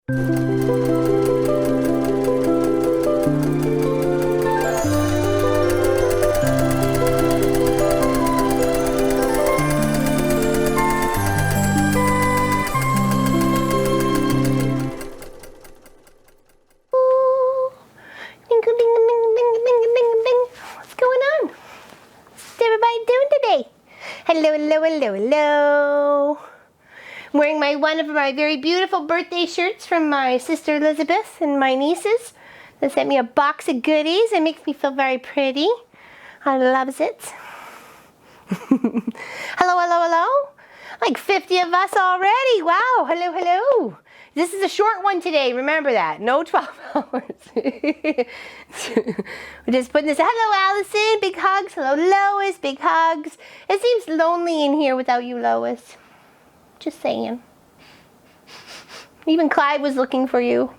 Hello. I'm wearing one of my very beautiful birthday shirts from my sister Elizabeth and my nieces. They sent me a box of goodies. It makes me feel very pretty. I loves it. Hello. Like 50 of us already. Wow. Hello. This is a short one today. Remember that. No 12 hours. We're just putting this. Hello, Allison. Big hugs. Hello, Lois. Big hugs. It seems lonely in here without you, Lois. Just saying. Even Clive was looking for you.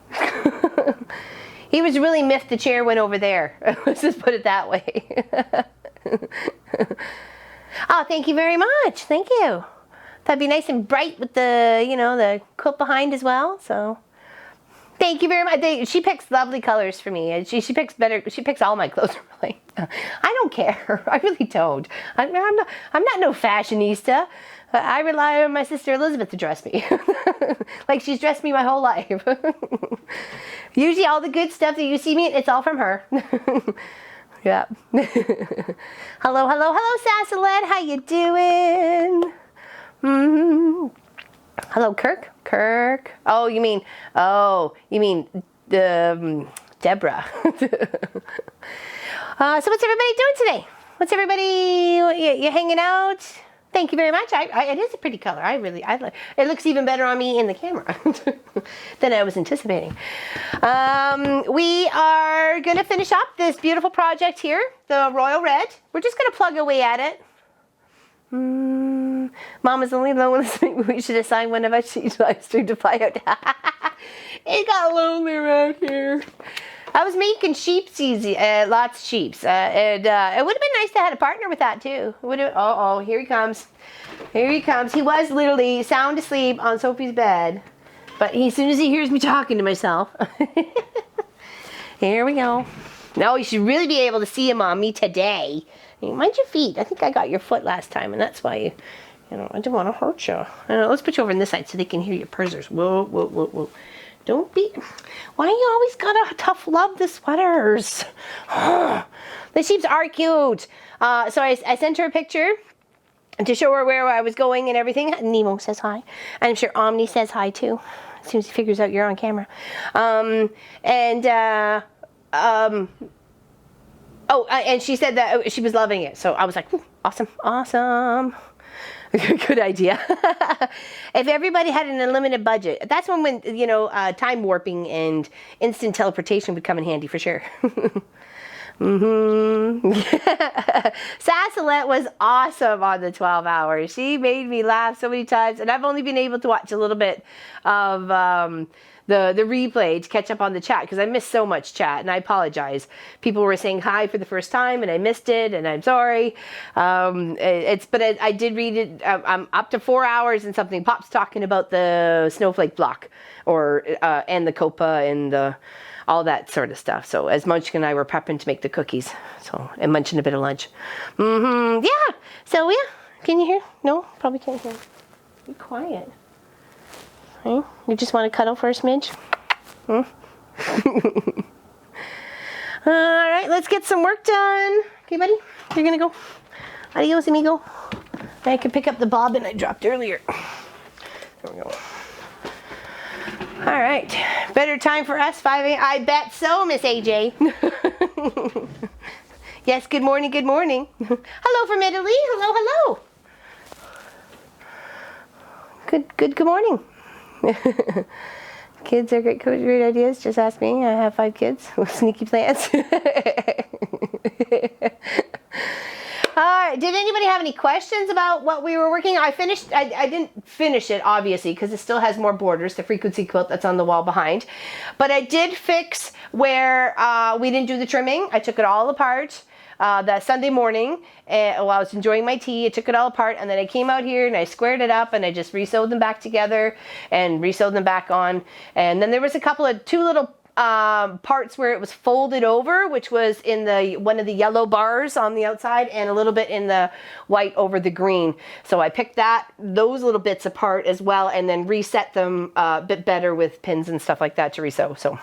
He was really miffed the chair went over there. Let's just put it that way. Oh, thank you very much. Thank you. That'd be nice and bright with the, the quilt behind as well. So, thank you very much. She picks lovely colors for me. She picks better. She picks all my clothes really. I don't care. I really don't. I'm not no fashionista. I rely on my sister Elizabeth to dress me, like she's dressed me my whole life. Usually, all the good stuff that you see me, it's all from her. Yeah. Hello, Sassalette. How you doing? Hello, Kirk. Oh, you mean Deborah. So what's everybody doing today? You hanging out? Thank you very much. It is a pretty color. I like. It looks even better on me in the camera than I was anticipating. We are gonna finish up this beautiful project here, the Royal Red. We're just gonna plug away at it. Mama's only lonely. We should assign one of us each live stream to fly out. It got lonely around here. I was making sheepsies, lots of sheeps, and it would have been nice to have a partner with that too. Oh, here he comes. He was literally sound asleep on Sophie's bed, but as soon as he hears me talking to myself, here we go. Now you should really be able to see him on me today. Mind your feet. I think I got your foot last time, and that's why I didn't want to hurt you. Let's put you over on this side so they can hear your pursers. Whoa. Don't be. Why you always gotta tough love the sweaters? The sheeps are cute. So I sent her a picture to show her where I was going and everything. Nemo says hi. And I'm sure Omni says hi too, as soon as he figures out you're on camera. And she said that she was loving it. So I was like, awesome. Good idea. If everybody had an unlimited budget, that's when time warping and instant teleportation would come in handy for sure. Sassalette was awesome on the 12 hours. She made me laugh so many times, and I've only been able to watch a little bit of the replay to catch up on the chat because I missed so much chat, and I apologize. People were saying hi for the first time, and I missed it, and I'm sorry. But I did read it. I'm up to 4 hours and something. Pop's talking about the snowflake block, and the copa and all that sort of stuff. So as Munchkin and I were prepping to make the cookies, and munching a bit of lunch. Yeah. So yeah, can you hear? No, probably can't hear. Be quiet. You just want to cuddle for a smidge? All right, let's get some work done. Okay, buddy? You're going to go? Adios, amigo. I can pick up the bobbin I dropped earlier. There we go. All right. Better time for us, 5 a.m. I bet so, Miss AJ. Yes, good morning. Hello from Italy. Hello. Good morning. Kids are great ideas. Just ask me. I have 5 kids with sneaky plans. All right. Did anybody have any questions about what we were working on? I didn't finish it, obviously, because it still has more borders, the frequency quilt that's on the wall behind. But I did fix where we didn't do the trimming. I took it all apart. that Sunday morning, and while I was enjoying my tea. I took it all apart, and then I came out here and I squared it up, and I just resewed them back together and resewed them back on. And then there was two little parts where it was folded over, which was in one of the yellow bars on the outside and a little bit in the white over the green. So I picked those little bits apart as well, and then reset them a bit better with pins and stuff like that to resew. So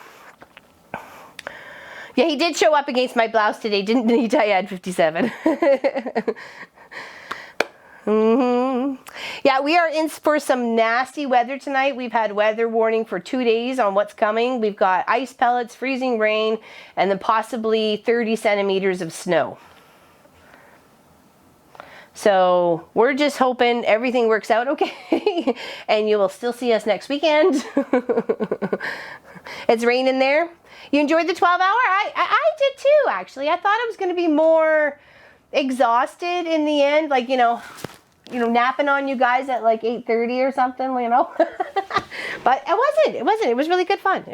yeah, he did show up against my blouse today, didn't he, Diane 57? Yeah, we are in for some nasty weather tonight. We've had weather warning for 2 days on what's coming. We've got ice pellets, freezing rain, and then possibly 30 centimeters of snow. So we're just hoping everything works out okay, and you will still see us next weekend. It's raining there. You enjoyed the 12-hour? I did too, actually. I thought I was going to be more exhausted in the end, like, napping on you guys at like 8:30 or something, but it wasn't. It was really good fun.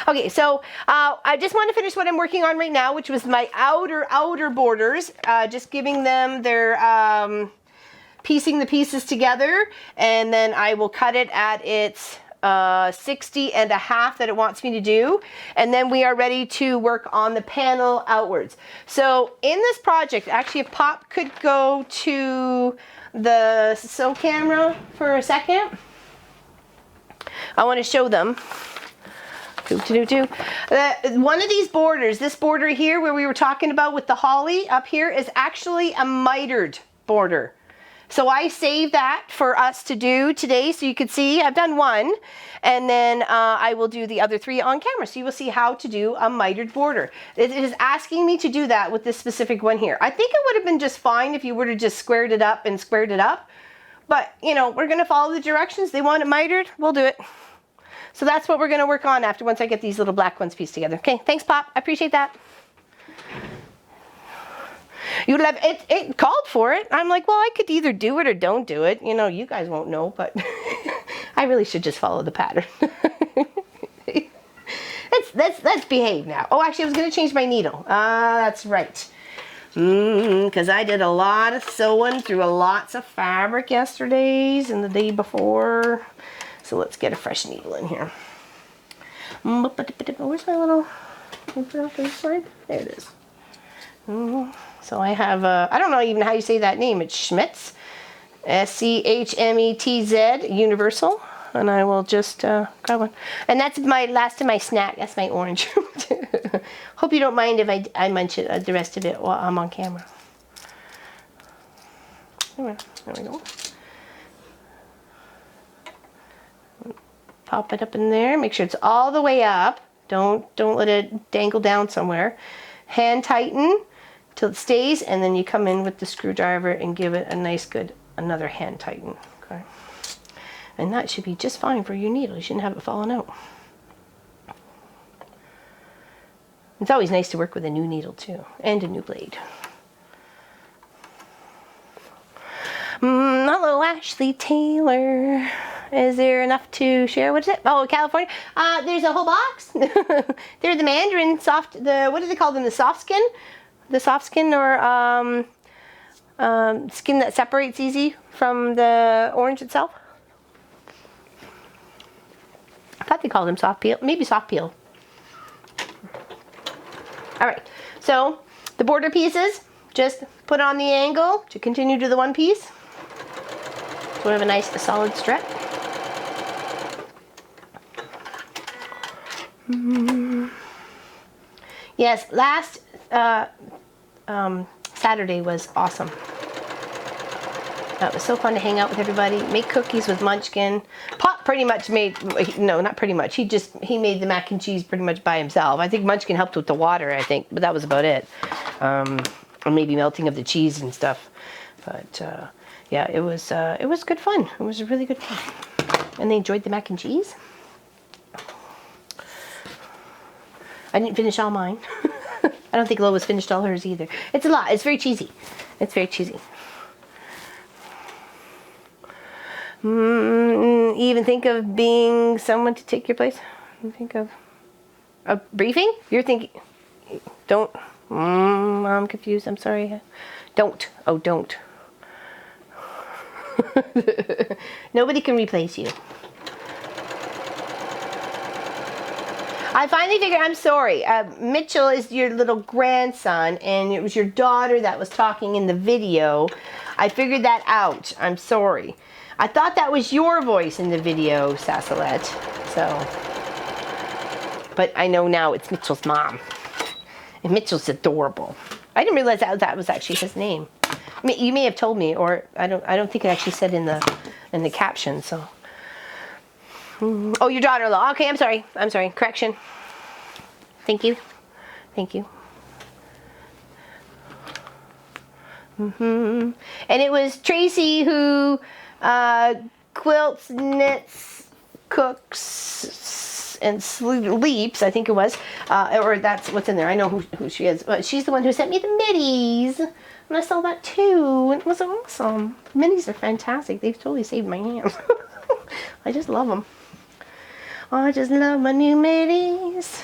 Okay, so I just want to finish what I'm working on right now, which was my outer borders, just giving them their piecing the pieces together, and then I will cut it at its 60.5 that it wants me to do, and then we are ready to work on the panel outwards. So in this project, actually, if Pop could go to the sew camera for a second, I want to show them. One of these borders, this border here where we were talking about with the holly up here, is actually a mitered border. So I saved that for us to do today, so you could see I've done one, and then I will do the other 3 on camera, so you will see how to do a mitered border. It is asking me to do that with this specific one here. I think it would have been just fine if you would have just squared it up, but we're going to follow the directions. They want it mitered, we'll do it. So that's what we're going to work on once I get these little black ones pieced together. Okay, thanks, Pop. I appreciate that. You love it. It called for it. I'm like, well, I could either do it or don't do it. You guys won't know, but I really should just follow the pattern. Let's behave now. Oh, actually, I was going to change my needle. That's right. Because I did a lot of sewing through lots of fabric yesterdays and the day before. So let's get a fresh needle in here. Where's my little? Can I put it off to this side? There it is. So I have, I don't know even how you say that name. It's Schmitz, SCHMETZ, Universal. And I will just grab one. And that's my last of my snack. That's my orange. Hope you don't mind if I munch it, the rest of it while I'm on camera. There we go. Pop it up in there. Make sure it's all the way up. Don't let it dangle down somewhere. Hand tighten till it stays, and then you come in with the screwdriver and give it a nice good another hand tighten. Okay, and that should be just fine for your needle. You shouldn't have it falling out. It's always nice to work with a new needle too, and a new blade. Not little Ashley Taylor. Is there enough to share? What is it? Oh, California. There's a whole box. They're the mandarin soft. What do they call them? The soft skin. The soft skin, or skin that separates easy from the orange itself. I thought they called them soft peel. Maybe soft peel. All right. So the border pieces, just put on the angle to continue to the one piece. So we have a nice solid strip. Yes, last Saturday was awesome. It was so fun to hang out with everybody, make cookies with Munchkin. Pop pretty much made, no, not pretty much. He made the mac and cheese pretty much by himself. I think Munchkin helped with the water, I think, but that was about it. And maybe melting of the cheese and stuff. But yeah, it was good fun. It was really good fun. And they enjoyed the mac and cheese. I didn't finish all mine. I don't think Lois finished all hers either. It's a lot. It's very cheesy. It's very cheesy. Even think of being someone to take your place? Think of a briefing? You're thinking, don't I'm confused. I'm sorry. Don't. Oh, don't. Nobody can replace you. I finally figured, I'm sorry, Mitchell is your little grandson, and it was your daughter that was talking in the video. I figured that out. I'm sorry. I thought that was your voice in the video, Sassalette. So, but I know now it's Mitchell's mom. And Mitchell's adorable. I didn't realize that was actually his name. I mean, you may have told me, or I don't think it actually said in the caption, so. Oh, your daughter-in-law. Okay, I'm sorry. Correction. Thank you. And it was Tracy who quilts, knits, cooks, and sleeps, I think it was. Or that's what's in there. I know who she is. But she's the one who sent me the middies. And I saw that too. And it was awesome. The middies are fantastic. They've totally saved my hands. I just love them. I just love my new middies.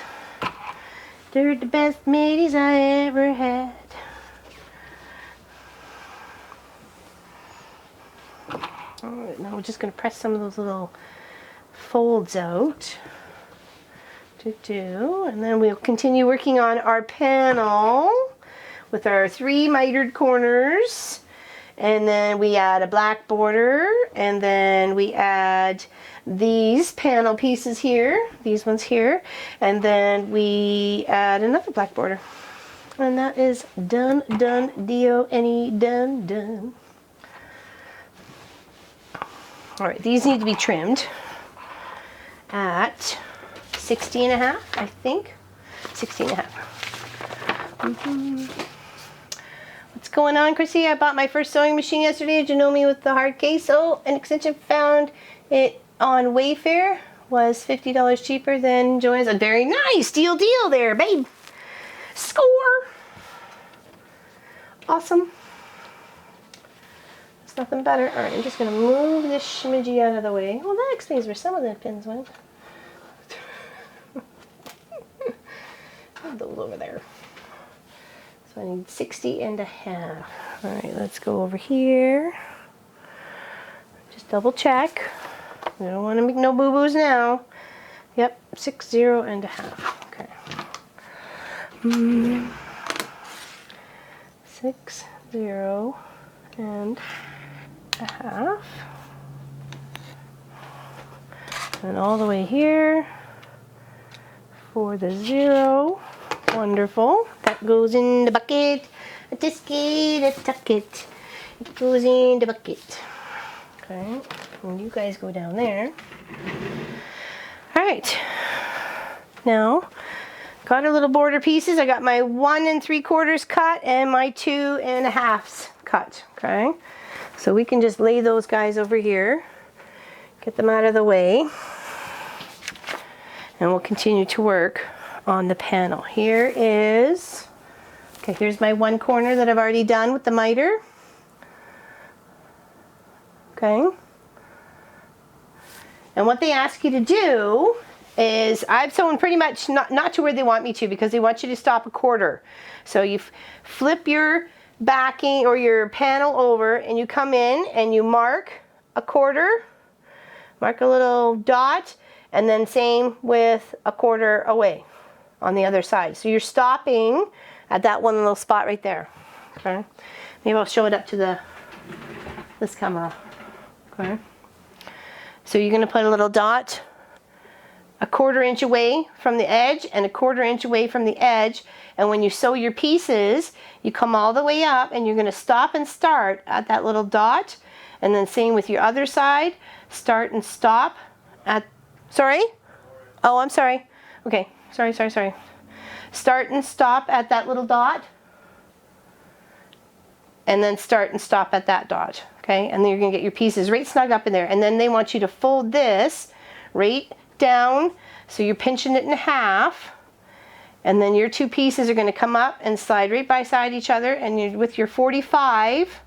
They're the best middies I ever had. Alright, now we're just going to press some of those little folds out. And then we'll continue working on our panel with our 3 mitered corners. And then we add a black border, and then we add these panel pieces here, these ones here, and then we add another black border. And that is done, D-O-N-E, done. All right, these need to be trimmed at 60.5, I think. 60.5. What's going on, Chrissy? I bought my first sewing machine yesterday. Did you know me with the hard case? Oh, an extension found it on Wayfair. Was $50 cheaper than Joanne's. A very nice deal there, babe. Score. Awesome. There's nothing better. All right, I'm just going to move this shimmy out of the way. Well, that explains where some of the pins went. Put those over there. So I need 60.5. All right, let's go over here. Just double check. We don't want to make no boo-boos now. Yep, 60.5. Okay. 60.5. And all the way here for the 0. Wonderful. That goes in the bucket. A tisket, a tucket. It goes in the bucket. Okay. And you guys go down there. All right. Now, got our little border pieces. I got my 1 3/4 cut and my 2 1/2 cut. Okay. So we can just lay those guys over here. Get them out of the way. And we'll continue to work on the panel. Here is, okay, here's my 1 corner that I've already done with the miter. Okay. And what they ask you to do is, I've sewn pretty much not to where they want me to, because they want you to stop a 1/4. So you flip your backing or your panel over, and you come in and you mark a 1/4, mark a little dot, and then same with a 1/4 away on the other side. So you're stopping at that one little spot right there. Okay. Maybe I'll show it up to this camera. Okay. So you're going to put a little dot a 1/4 inch away from the edge and a 1/4 inch away from the edge. And when you sew your pieces, you come all the way up and you're going to stop and start at that little dot. And then same with your other side. Start and stop at, sorry? Oh, I'm sorry. Okay. Sorry. Start and stop at that little dot. And then start and stop at that dot. Okay. And then you're going to get your pieces right snug up in there. And then they want you to fold this right down. So you're pinching it in half. And then your 2 pieces are going to come up and slide right beside each other. And you're, with your 45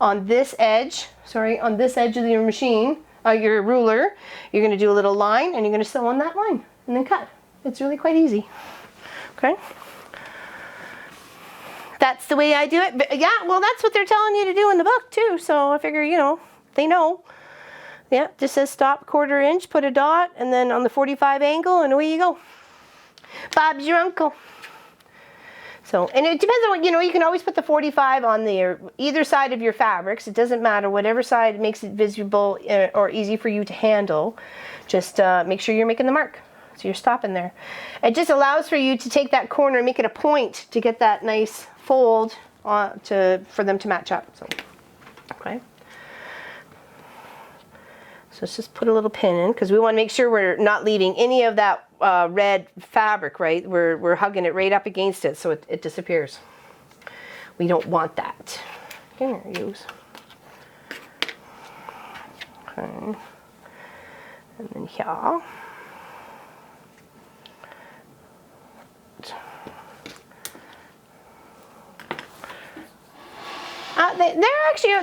on this edge, on this edge of your machine, your ruler, you're going to do a little line and you're going to sew on that line and then cut. It's really quite easy. Okay. that's the way I do it. But yeah, well, that's what they're telling you to do in the book too. So I figure, you know, they know. Yeah, just says stop 1/4 inch, put a dot, and then on the 45 angle, and away you go. Bob's your uncle. So, and it depends on what, you know, you can always put the 45 on the either side of your fabrics. It doesn't matter, whatever side makes it visible or easy for you to handle. Just make sure you're making the mark. So you're stopping there. It just allows for you to take that corner and make it a point to get that nice fold on for them to match up. So, okay. So let's just put a little pin in because we want to make sure we're not leaving any of that red fabric, right? We're hugging it right up against it so it disappears. We don't want that. Here, use. Okay. And then here.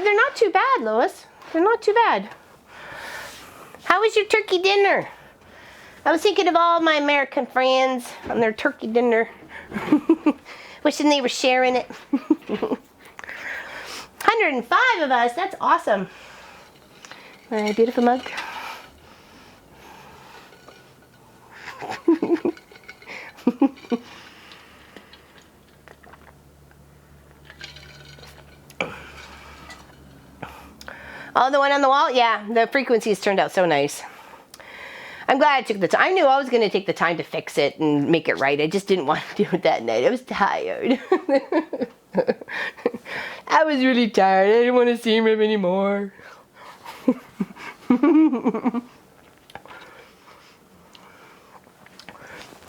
They're not too bad, Lois. They're not too bad. How was your turkey dinner? I was thinking of all my American friends on their turkey dinner. Wishing they were sharing it. 105 of us, that's awesome. My beautiful mug. Oh, the one on the wall? Yeah, the frequencies turned out so nice. I'm glad I took the time. I knew I was going to take the time to fix it and make it right. I just didn't want to do it that night. I was tired. I was really tired. I didn't want to see him anymore.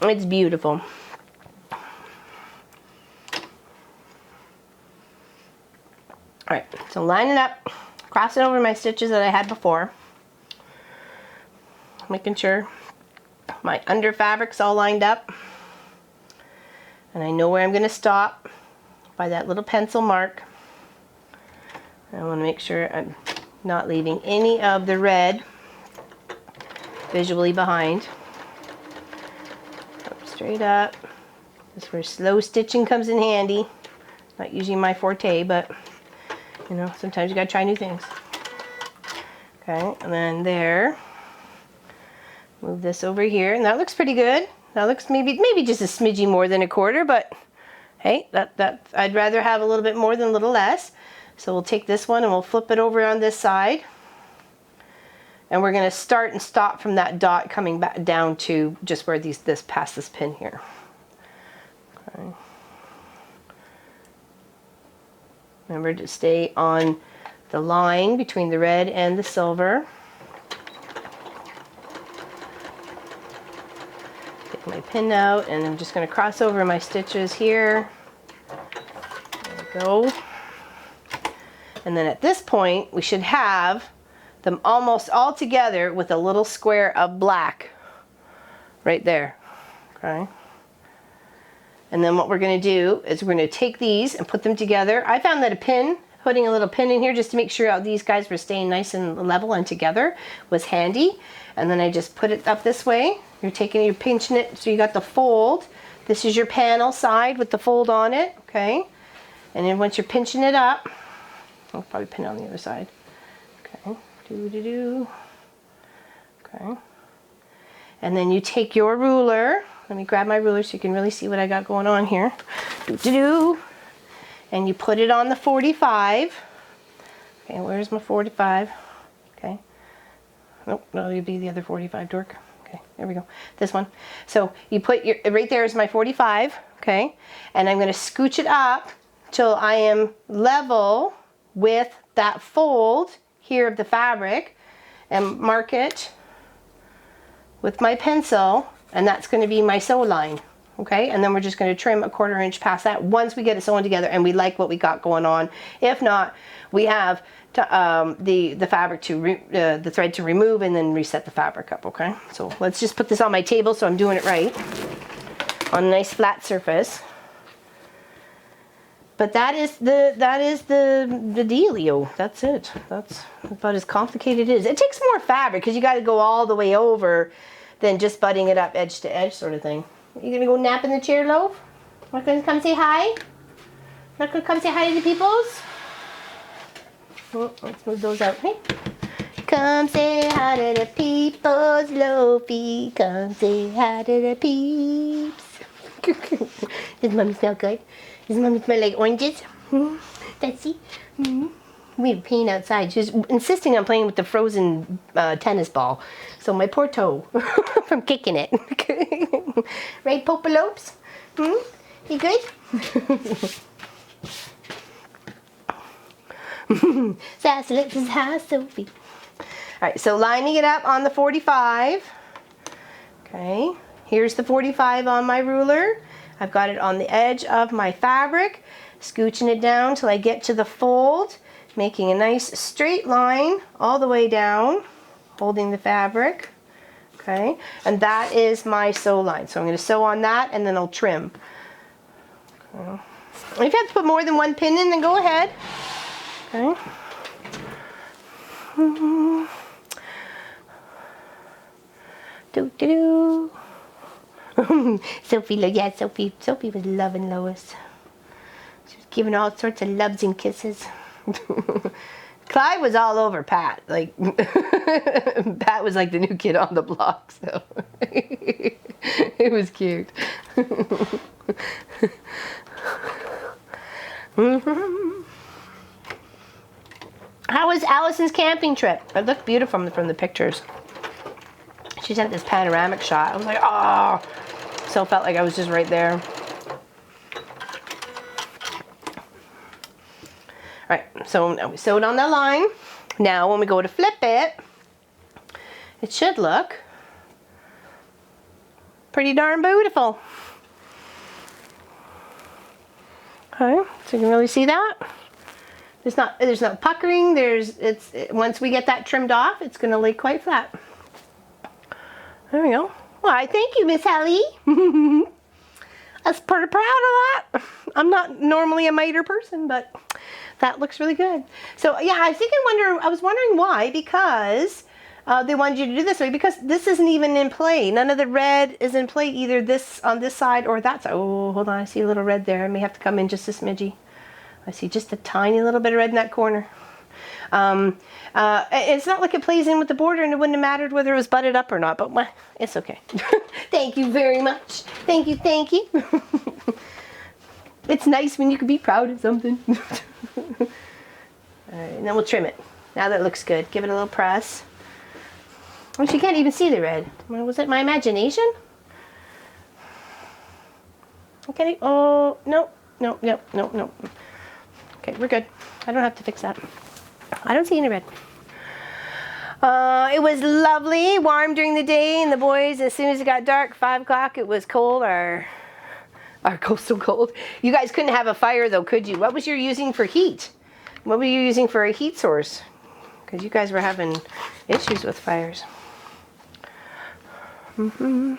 It's beautiful. Alright, so line it up. Cross it over my stitches that I had before. Making sure my under fabric's all lined up. And I know where I'm going to stop by that little pencil mark. I want to make sure I'm not leaving any of the red visually behind. Up, straight up. This is where slow stitching comes in handy. Not usually my forte, but you know, sometimes you gotta try new things. Okay, and then there. Move this over here, and that looks pretty good. That looks maybe just a smidgy more than a 1/4, but hey, that I'd rather have a little bit more than a little less. So we'll take this one and we'll flip it over on this side. And we're gonna start and stop from that dot coming back down to just where this past this pin here. Okay. Remember to stay on the line between the red and the silver. Take my pin out and I'm just going to cross over my stitches here. There we go. And then at this point we should have them almost all together with a little square of black right there. Okay. And then what we're going to do is we're going to take these and put them together. I found that putting a little pin in here just to make sure these guys were staying nice and level and together was handy. And then I just put it up this way. You're pinching it so you got the fold. This is your panel side with the fold on it, okay? And then once you're pinching it up, I'll probably pin it on the other side. Okay, okay. And then you take your ruler. Let me grab my ruler so you can really see what I got going on here. And you put it on the 45. Okay, where's my 45? Okay. Nope, no, it'd be the other 45, dork. Okay, there we go. This one. So you put right there is my 45, okay? And I'm going to scooch it up till I am level with that fold here of the fabric and mark it with my pencil. And that's going to be my sew line, okay? And then we're just going to trim a 1/4 inch past that once we get it sewn together and we like what we got going on. If not, we have the fabric the thread to remove and then reset the fabric up, okay? So let's just put this on my table so I'm doing it right on a nice flat surface. But that is the dealio. That's it. That's about as complicated as it is. It takes more fabric because you got to go all the way over than just butting it up edge to edge sort of thing. You gonna go nap in the chair, Loaf? Want to come say hi? Not gonna come say hi to the peoples? Oh, let's move those out. Hey. Come say hi to the peoples, Lofi. Come say hi to the peeps. Does mommy smell good? Does mommy smell like oranges? Betsy? We have pain outside. She's insisting on playing with the frozen tennis ball. So my poor toe from kicking it. Right, Popolopes? You good? Sassy Alexis, hi Sophie. All right, so lining it up on the 45. Okay, here's the 45 on my ruler. I've got it on the edge of my fabric, scooching it down till I get to the fold, making a nice straight line all the way down, holding the fabric. Okay, and that is my sew line. So I'm going to sew on that and then I'll trim. Okay. If you have to put more than one pin in, then go ahead. Okay. Sophie, yeah, Sophie was loving Lois. She was giving all sorts of loves and kisses. Clyde was all over Pat. Like Pat was like the new kid on the block, so it was cute. How was Allison's camping trip? It looked beautiful from the pictures. She sent this panoramic shot. I was like, oh, so felt like I was just right there. All right, so now we sewed on the line. Now when we go to flip it, it should look pretty darn beautiful. Okay, so you can really see that. There's no puckering. Once we get that trimmed off, it's going to lay quite flat. There we go. Why, thank you, Miss Hallie. I was pretty proud of that. I'm not normally a miter person, but that looks really good. So yeah, I was wondering why, because they wanted you to do this way, because this isn't even in play. None of the red is in play, either this on this side or that side. Oh, hold on, I see a little red there. I may have to come in just a smidgy. I see just a tiny little bit of red in that corner. It's not like it plays in with the border, and it wouldn't have mattered whether it was butted up or not, but well, it's okay. Thank you very much. Thank you, thank you. It's nice when you can be proud of something. All right, and then we'll trim it. Now that looks good. Give it a little press. Oh, she can't even see the red. Was it my imagination? Okay. Oh, no. Okay, we're good. I don't have to fix that. I don't see any red. It was lovely, warm during the day, and the boys, as soon as it got dark, 5 o'clock, it was cold. Our coastal cold. You guys couldn't have a fire though, could you? What was you using for heat? What were you using for a heat source? Because you guys were having issues with fires. All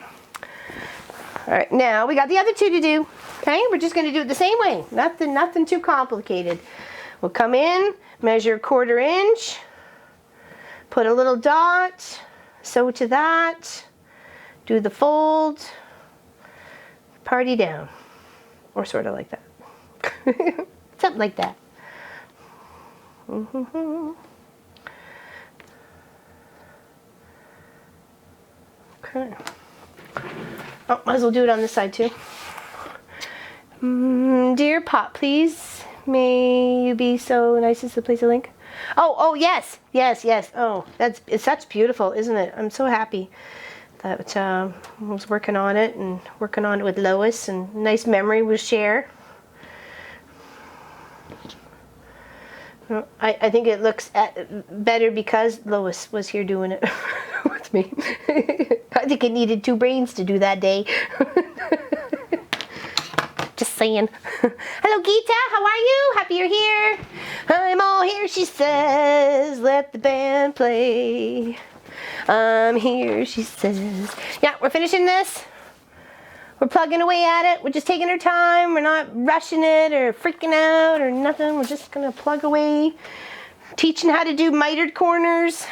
right, now we got the other 2 to do. Okay, we're just going to do it the same way. Nothing too complicated. We'll come in, measure 1/4 inch, put a little dot, sew to that, do the fold, party down, or sort of like that. Something like that. Okay. Oh, might as well do it on this side too. Dear Pop, please, may you be so nice as to place a link. Oh, yes. Oh, it's such beautiful, isn't it? I'm so happy that I was working on it with Lois, and nice memory we share. I think it looks better because Lois was here doing it with me. I think it needed 2 brains to do that day. Just saying. Hello, Geeta. How are you? Happy you're here. I'm all here, she says. Let the band play. I'm here, she says. Yeah, we're finishing this. We're plugging away at it. We're just taking our time. We're not rushing it or freaking out or nothing. We're just going to plug away. Teaching how to do mitered corners.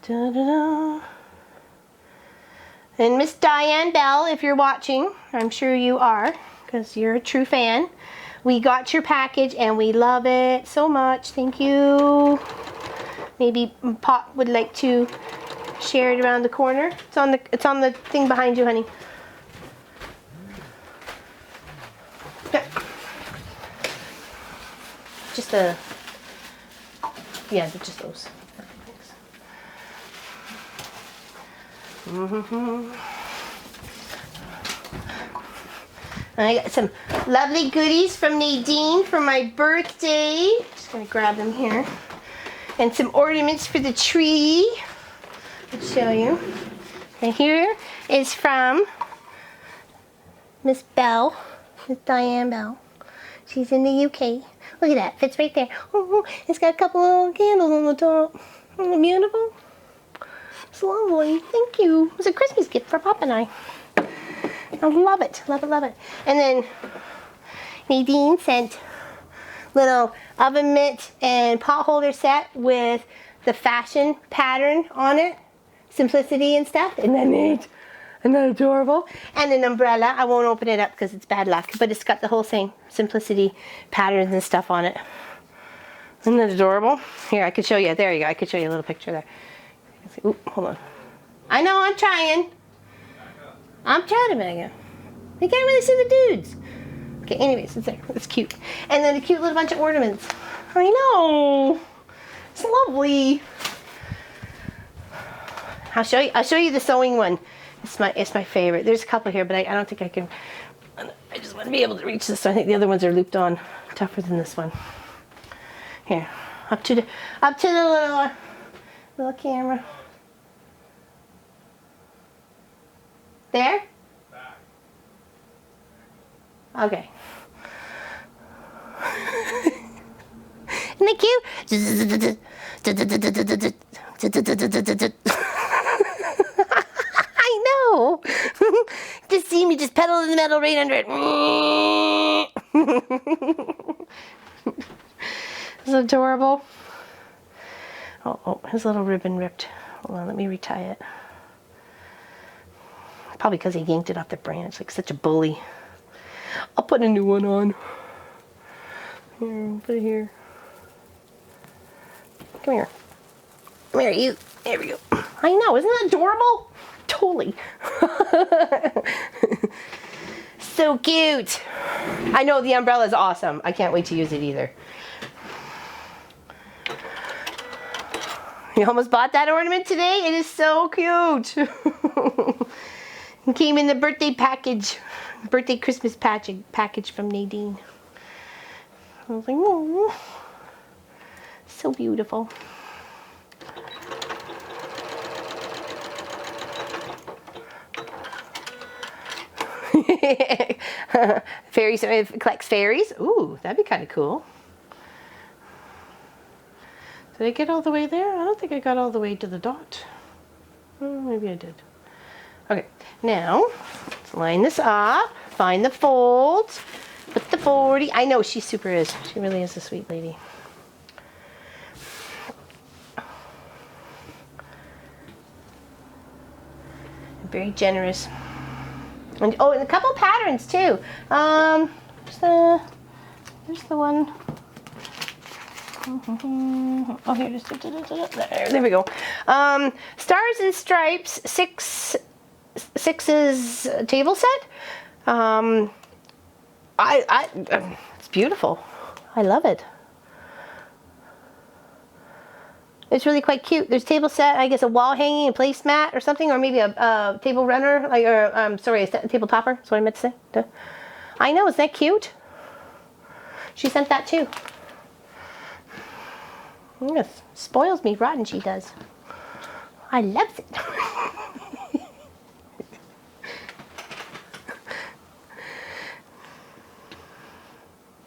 Da, da, da. And Miss Diane Bell, if you're watching, I'm sure you are, because you're a true fan. We got your package and we love it so much. Thank you. Maybe Pop would like to share it around the corner. It's on the thing behind you, honey. Yeah. Just yeah, just those. I got some lovely goodies from Nadine for my birthday. Just gonna grab them here. And some ornaments for the tree. I'll show you. And here is from Miss Bell, Miss Diane Bell. She's in the UK. Look at that, fits right there. Oh, it's got a couple little candles on the top. Isn't it beautiful? It's lovely. Thank you. It was a Christmas gift for Pop and I. I love it. Love it, love it. And then Nadine sent little oven mitt and pot holder set with the fashion pattern on it. Simplicity and stuff. Isn't that neat? Isn't that adorable? And an umbrella. I won't open it up because it's bad luck, but it's got the whole same simplicity patterns and stuff on it. Isn't that adorable? Here, I could show you. There you go. I could show you a little picture there. Ooh, hold on. I know, I'm trying. I'm trying to make it. You can't really see the dudes. Okay, anyways, it's there. It's cute. And then a cute little bunch of ornaments. I know. It's lovely. I'll show you the sewing one. It's my favorite. There's a couple here, but I don't think I can. I just want to be able to reach this. I think the other ones are looped on, tougher than this one. Here, up to the little camera. There? Okay. Isn't it cute? I know. Just see me just pedal in the metal right under it. It's adorable. Oh, his little ribbon ripped. Hold on, let me retie it. Probably because he yanked it off the branch, like such a bully. I'll put a new one on. Here, put it here. Come here. Come here, you. There we go. I know, isn't that adorable? Totally. So cute. I know the umbrella is awesome. I can't wait to use it either. You almost bought that ornament today? It is so cute. It came in the birthday package. Birthday Christmas package from Nadine. I was like, oh, so beautiful. Fairies, collects fairies. Ooh, that'd be kind of cool. Did I get all the way there? I don't think I got all the way to the dot. Oh, maybe I did. Okay, now let's line this up. Find the folds. Put the 40. I know she super is. She really is a sweet lady. Very generous. And oh, and a couple patterns too. There's the one. Oh, here it is. There we go. Stars and Stripes sixes table set. It's beautiful. I love it. It's really quite cute. There's table set, I guess a wall hanging, a placemat or something, or maybe a table runner, like, or sorry, a table topper. That's what I meant to say. Duh. I know, isn't that cute? She sent that too. Yes, spoils me rotten, she does. I loves it.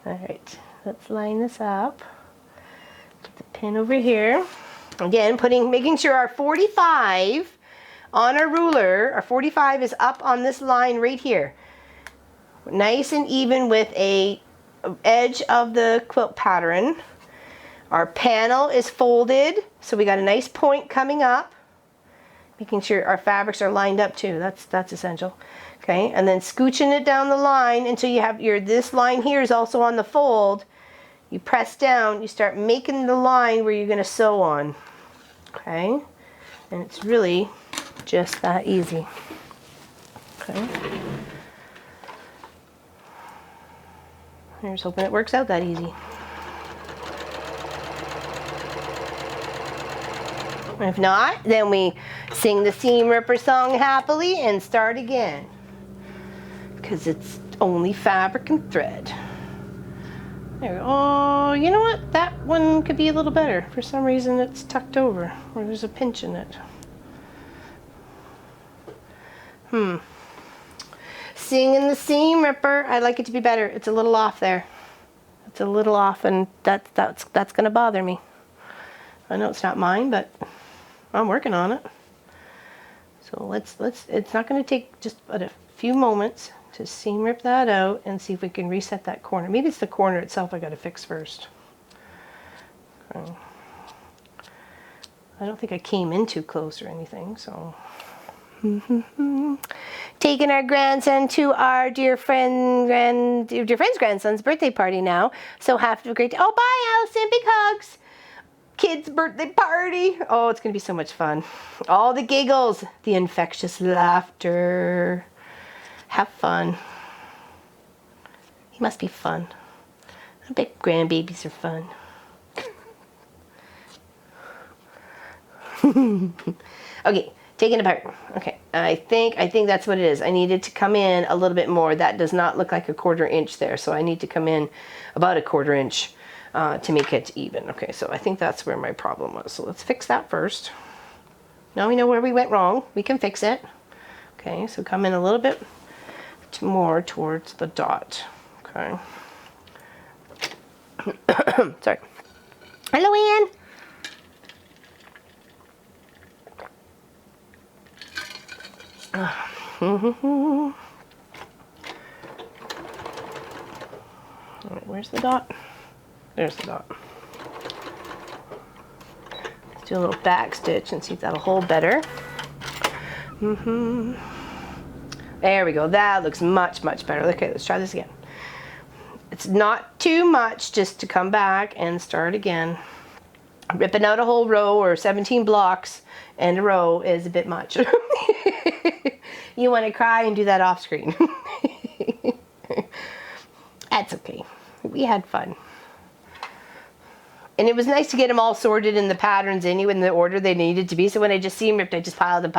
All right, let's line this up. Put the pin over here. Again, making sure our 45 on our ruler, our 45 is up on this line right here. Nice and even with a edge of the quilt pattern. Our panel is folded, so we got a nice point coming up. Making sure our fabrics are lined up too. That's essential. Okay, and then scooching it down the line until you have this line here is also on the fold. You press down, you start making the line where you're going to sew on. Okay, and it's really just that easy. Okay. Here's hoping it works out that easy. If not, then we sing the seam ripper song happily and start again. Because it's only fabric and thread. There we go. Oh, you know what? That one could be a little better. For some reason it's tucked over, or there's a pinch in it. Singing the seam ripper. I'd like it to be better. It's a little off there. It's a little off, and that's gonna bother me. I know it's not mine, but I'm working on it. So let's it's not gonna take just but a few moments to seam rip that out and see if we can reset that corner. Maybe it's the corner itself I gotta fix first. Okay. I don't think I came in too close or anything, so. Taking our grandson to our dear friend's grandson's birthday party now. So have a great day. Oh, bye, Allison. Big hugs. Kids' birthday party. Oh, it's going to be so much fun. All the giggles, the infectious laughter. Have fun. He must be fun. I bet grandbabies are fun. Okay. Taking it apart. Okay, I think that's what it is. I needed to come in a little bit more. That does not look like a 1/4 inch there, so I need to come in about a 1/4 inch to make it even. Okay, so I think that's where my problem was. So let's fix that first. Now we know where we went wrong. We can fix it. Okay, so come in a little bit more towards the dot. Okay. Sorry. Hello, Ann. Alright, where's the dot? There's the dot. Let's do a little back stitch and see if that'll hold better. There we go. That looks much better. Okay, let's try this again. It's not too much just to come back and start again. Ripping out a whole row or 17 blocks and a row is a bit much. You want to cry and do that off screen. That's okay. We had fun. And it was nice to get them all sorted in the patterns anyway, in the order they needed to be. So when I just seam ripped, I just piled and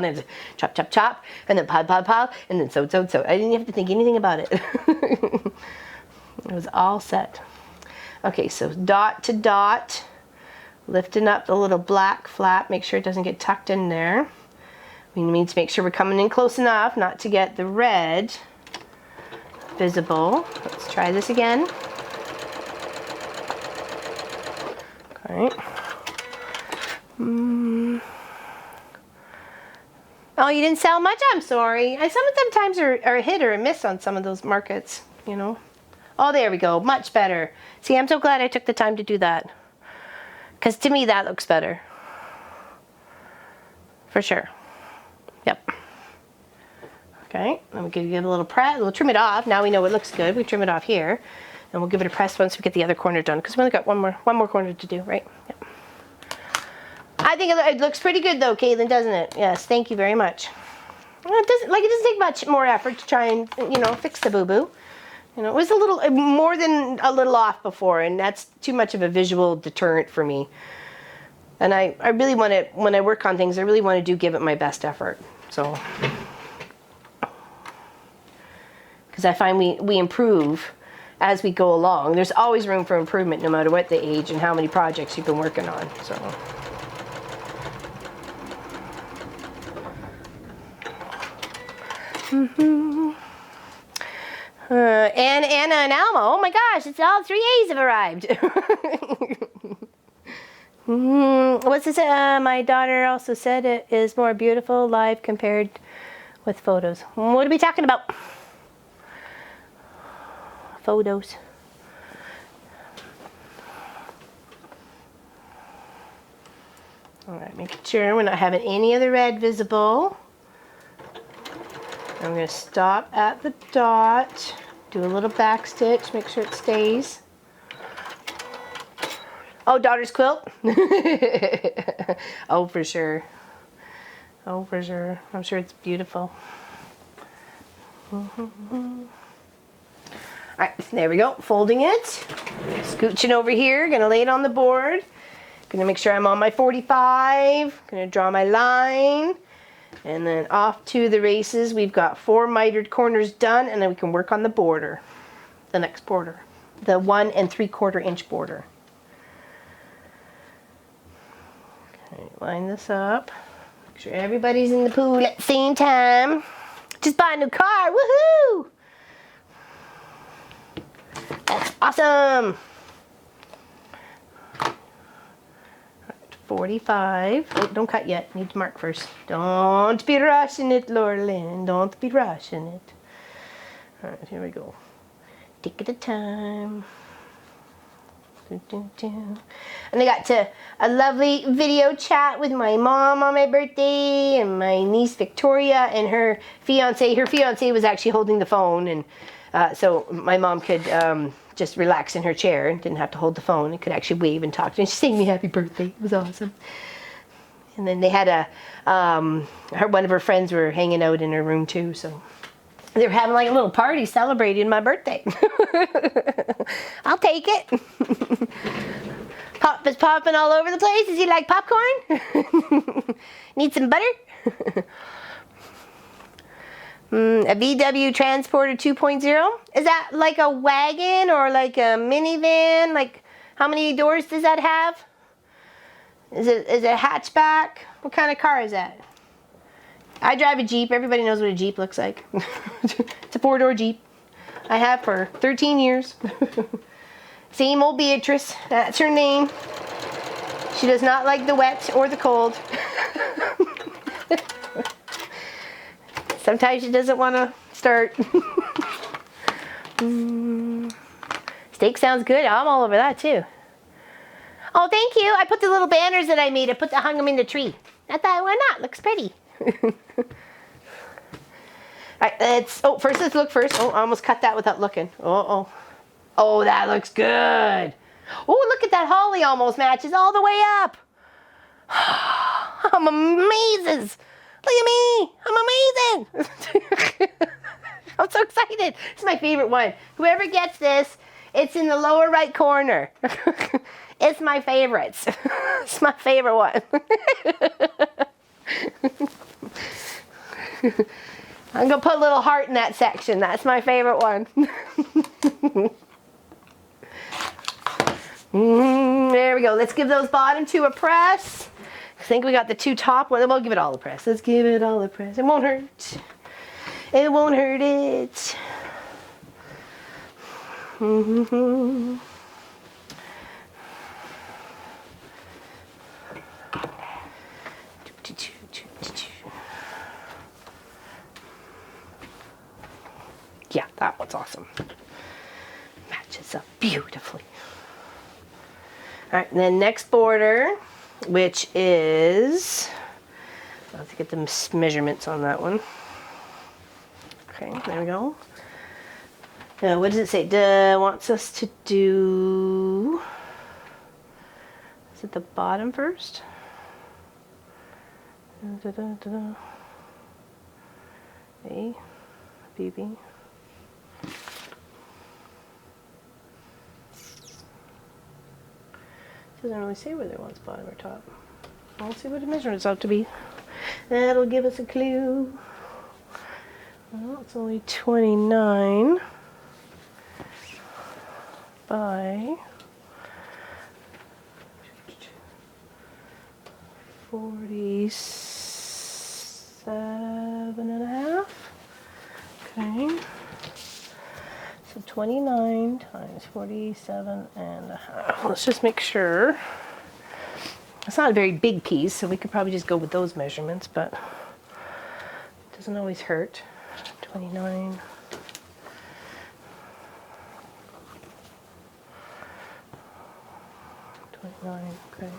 then chop, chop, chop, and then pile, and then sew. I didn't have to think anything about it. It was all set. Okay, so dot to dot, lifting up the little black flap, make sure it doesn't get tucked in there. We need to make sure we're coming in close enough not to get the red visible. Let's try this again. Okay. Oh, you didn't sell much? I'm sorry. Some of them times are a hit or a miss on some of those markets, you know. Oh, there we go. Much better. See, I'm so glad I took the time to do that. Because to me, that looks better. For sure. Yep. Okay, then we can give it a little press. We'll trim it off. Now we know it looks good. We trim it off here, and we'll give it a press once we get the other corner done. Because we only got one more corner to do, right? Yep. I think it looks pretty good though, Caitlin, doesn't it? Yes. Thank you very much. Well, it doesn't take much more effort to try and fix the boo-boo. You know, it was a little more than a little off before, and that's too much of a visual deterrent for me. And I really want to, when I work on things, I really want to give it my best effort. So, because I find we improve as we go along. There's always room for improvement no matter what the age and how many projects you've been working on. So. Anna and Alma, oh my gosh, it's all 3 A's have arrived. What's this? My daughter also said it is more beautiful live compared with photos. What are we talking about? Photos. All right, making sure we're not having any of the red visible. I'm going to stop at the dot, do a little back stitch, make sure it stays. Oh, daughter's quilt? Oh, for sure. Oh, for sure. I'm sure it's beautiful. Alright, there we go. Folding it. Scooching over here. Gonna lay it on the board. Gonna make sure I'm on my 45. Gonna draw my line. And then off to the races. We've got 4 mitered corners done, and then we can work on the border. The next border. The 1 3/4 inch border. Okay, line this up. Make sure everybody's in the pool at the same time. Just bought a new car. Woohoo! That's awesome. All right, 45. Oh, don't cut yet. Need to mark first. Don't be rushing it, Laura Lynn. Don't be rushing it. All right, here we go. Take it a time. And I got to a lovely video chat with my mom on my birthday, and my niece Victoria and her fiance. Her fiance was actually holding the phone, and so my mom could just relax in her chair and didn't have to hold the phone and could actually wave and talk to me. She sang me happy birthday. It was awesome. And then they had one of her friends were hanging out in her room too, so they were having like a little party celebrating my birthday. I'll take it. Pop is popping all over the place. Does he like popcorn? Need some butter? A VW Transporter 2.0. Is that like a wagon or like a minivan? Like, how many doors does that have? Is it a hatchback? What kind of car is that? I drive a Jeep. Everybody knows what a Jeep looks like. It's a 4-door Jeep. I have for 13 years. Same old Beatrice. That's her name. She does not like the wet or the cold. Sometimes she doesn't want to start. Steak sounds good. I'm all over that too. Oh, thank you. I put the little banners that I made. I hung them in the tree. I thought, why not? Looks pretty. Alright, first let's look first. Oh, I almost cut that without looking. Oh, that looks good. Oh, look at that holly almost matches all the way up. I'm amazed. Look at me. I'm amazing. I'm so excited. It's my favorite one. Whoever gets this, it's in the lower right corner. It's my favorites. It's my favorite one. I'm going to put a little heart in that section. That's my favorite one. There we go. Let's give those bottom 2 a press. I think we got the 2 top ones. We'll give it all a press. Let's give it all a press. It won't hurt. It won't hurt it. Yeah, that one's awesome. Matches up beautifully. All right, and then next border, which is, I'll have to get the measurements on that one. Okay, there we go. Now, what does it say? Wants us to do, is it the bottom first? A, B, B. Doesn't really say whether it wants bottom or top. We'll see what the measurement's out to be. That'll give us a clue. Well, it's only 29 by 47.5. Okay. So 29 times 47.5. Let's just make sure. It's not a very big piece, so we could probably just go with those measurements, but it doesn't always hurt. 29. Okay.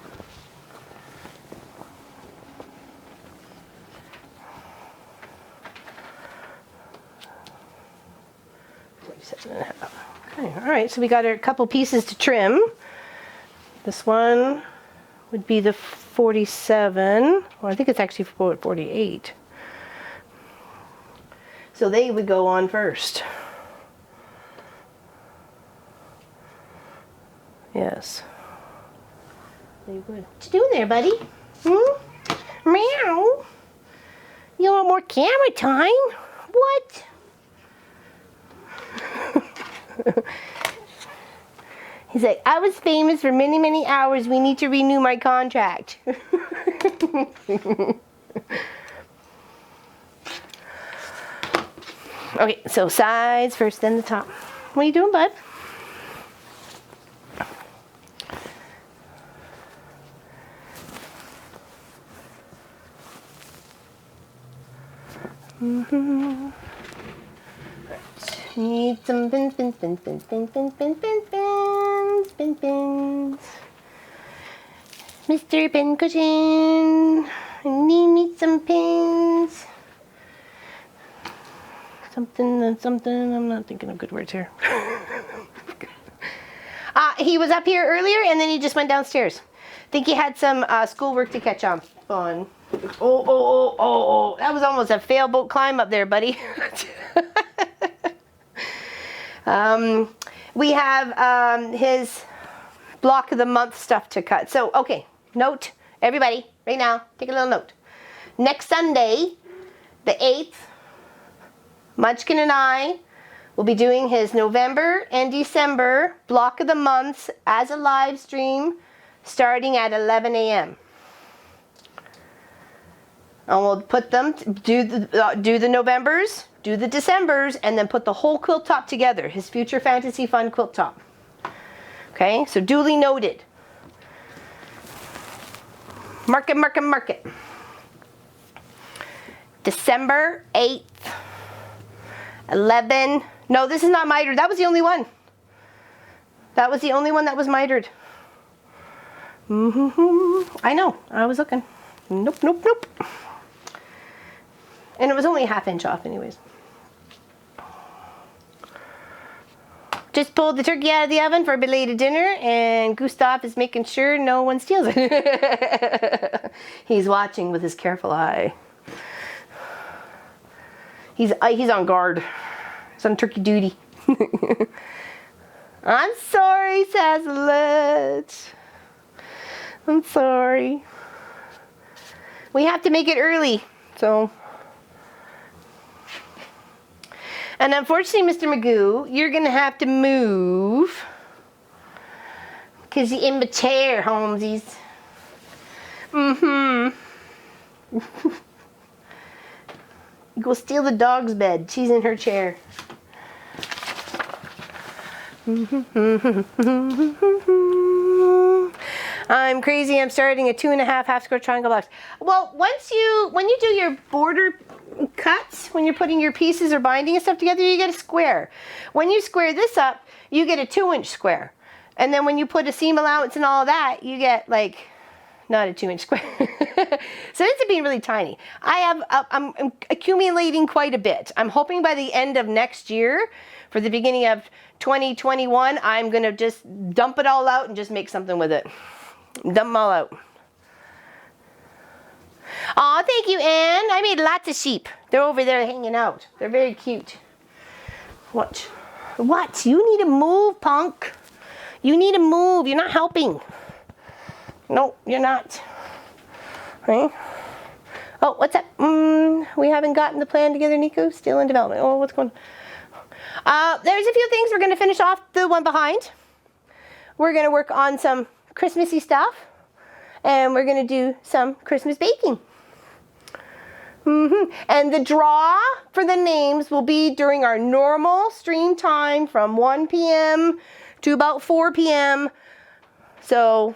Okay, all right, so we got a couple pieces to trim. This one would be the 47. Well, I think it's actually 48. So they would go on first. Yes. They would. What you doing there, buddy? Meow. You want more camera time? What? He's like, I was famous for many, many hours. We need to renew my contract. Okay, so sides first, then the top. What are you doing, bud? Need some pins. Mr. Pincushion, I need me some pins. Something, I'm not thinking of good words here. He was up here earlier and then he just went downstairs. I think he had some schoolwork to catch up on. Oh, that was almost a failboat climb up there, buddy. We have his block of the month stuff to cut. So, okay, note, everybody, right now, take a little note. Next Sunday, the 8th, Munchkin and I will be doing his November and December block of the months as a live stream starting at 11 a.m. And we'll put them, do the Novembers, do the Decembers, and then put the whole quilt top together, his Future Fantasy Fun quilt top. Okay, so duly noted. Mark it. December 8th, 11. No, this is not mitered. That was the only one. That was the only one that was mitered. I know, I was looking. Nope. And it was only a ½ inch off anyways. Just pulled the turkey out of the oven for a belated dinner, and Gustav is making sure no one steals it. He's watching with his careful eye. He's on guard. He's on turkey duty. I'm sorry, Sazelet. I'm sorry. We have to make it early, so. And unfortunately, Mr. Magoo, you're going to have to move because you're in the chair, Holmesies. Go steal the dog's bed. She's in her chair. I'm crazy. I'm starting a 2.5 half-square triangle box. Well, when you do your border cuts, when you're putting your pieces or binding and stuff together, you get a square. When you square this up, you get a 2-inch square. And then when you put a seam allowance and all of that, you get like not a 2-inch square. So it's being really tiny. I'm accumulating quite a bit. I'm hoping by the end of next year, for the beginning of 2021, I'm gonna just dump it all out and just make something with it. Dump them all out. Aw, thank you, Anne. I made lots of sheep. They're over there hanging out. They're very cute. What? You need to move, punk. You need to move. You're not helping. No, you're not. Right? Oh, what's up? We haven't gotten the plan together, Nico. Still in development. Oh, what's going on? There's a few things. We're going to finish off the one behind. We're going to work on some Christmassy stuff. And we're going to do some Christmas baking. And the draw for the names will be during our normal stream time from 1 p.m. to about 4 p.m. So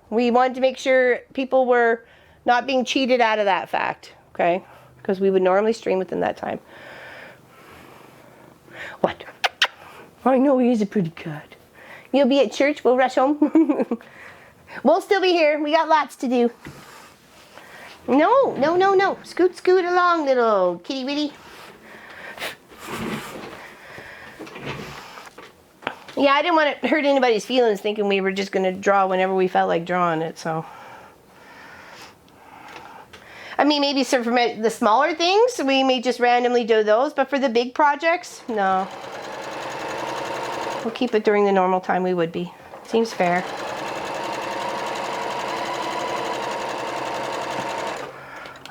we wanted to make sure people were not being cheated out of that fact, okay? Because we would normally stream within that time. What? I know he is a pretty cat. You'll be at church, we'll rush home. We'll still be here. We got lots to do. No. Scoot along, little kitty witty. Yeah, I didn't want to hurt anybody's feelings thinking we were just going to draw whenever we felt like drawing it, so. I mean, maybe so for the smaller things, we may just randomly do those, but for the big projects, no. We'll keep it during the normal time we would be. Seems fair.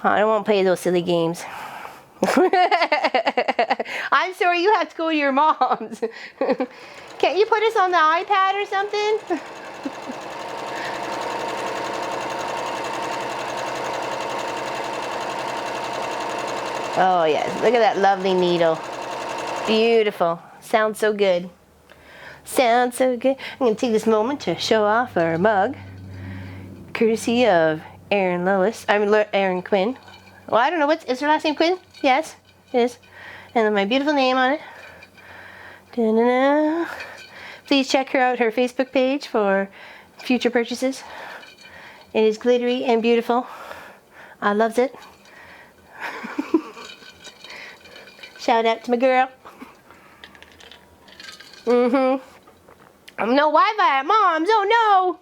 I won't play those silly games. I'm sorry, you have to go to your mom's. Can't you put us on the iPad or something? Oh yes, look at that lovely needle. Beautiful. Sounds so good. Sounds so good. I'm going to take this moment to show off our mug. Courtesy of Erin Quinn. Well, I don't know, is her last name Quinn? Yes, it is. And then my beautiful name on it. Da-da-da. Please check her out, her Facebook page for future purchases. It is glittery and beautiful. I loves it. Shout out to my girl. No Wi-Fi at Mom's, oh no!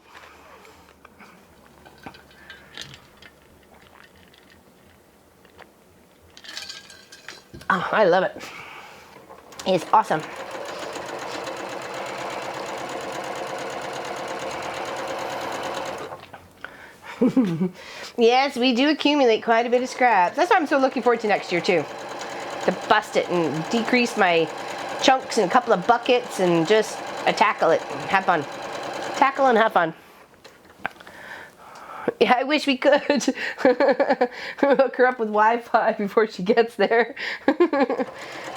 Oh, I love it. It's awesome. Yes, we do accumulate quite a bit of scraps. That's what I'm so looking forward to next year too. To bust it and decrease my chunks in a couple of buckets and just tackle it and have fun. Tackle and have fun. Yeah, I wish we could hook her up with Wi-Fi before she gets there.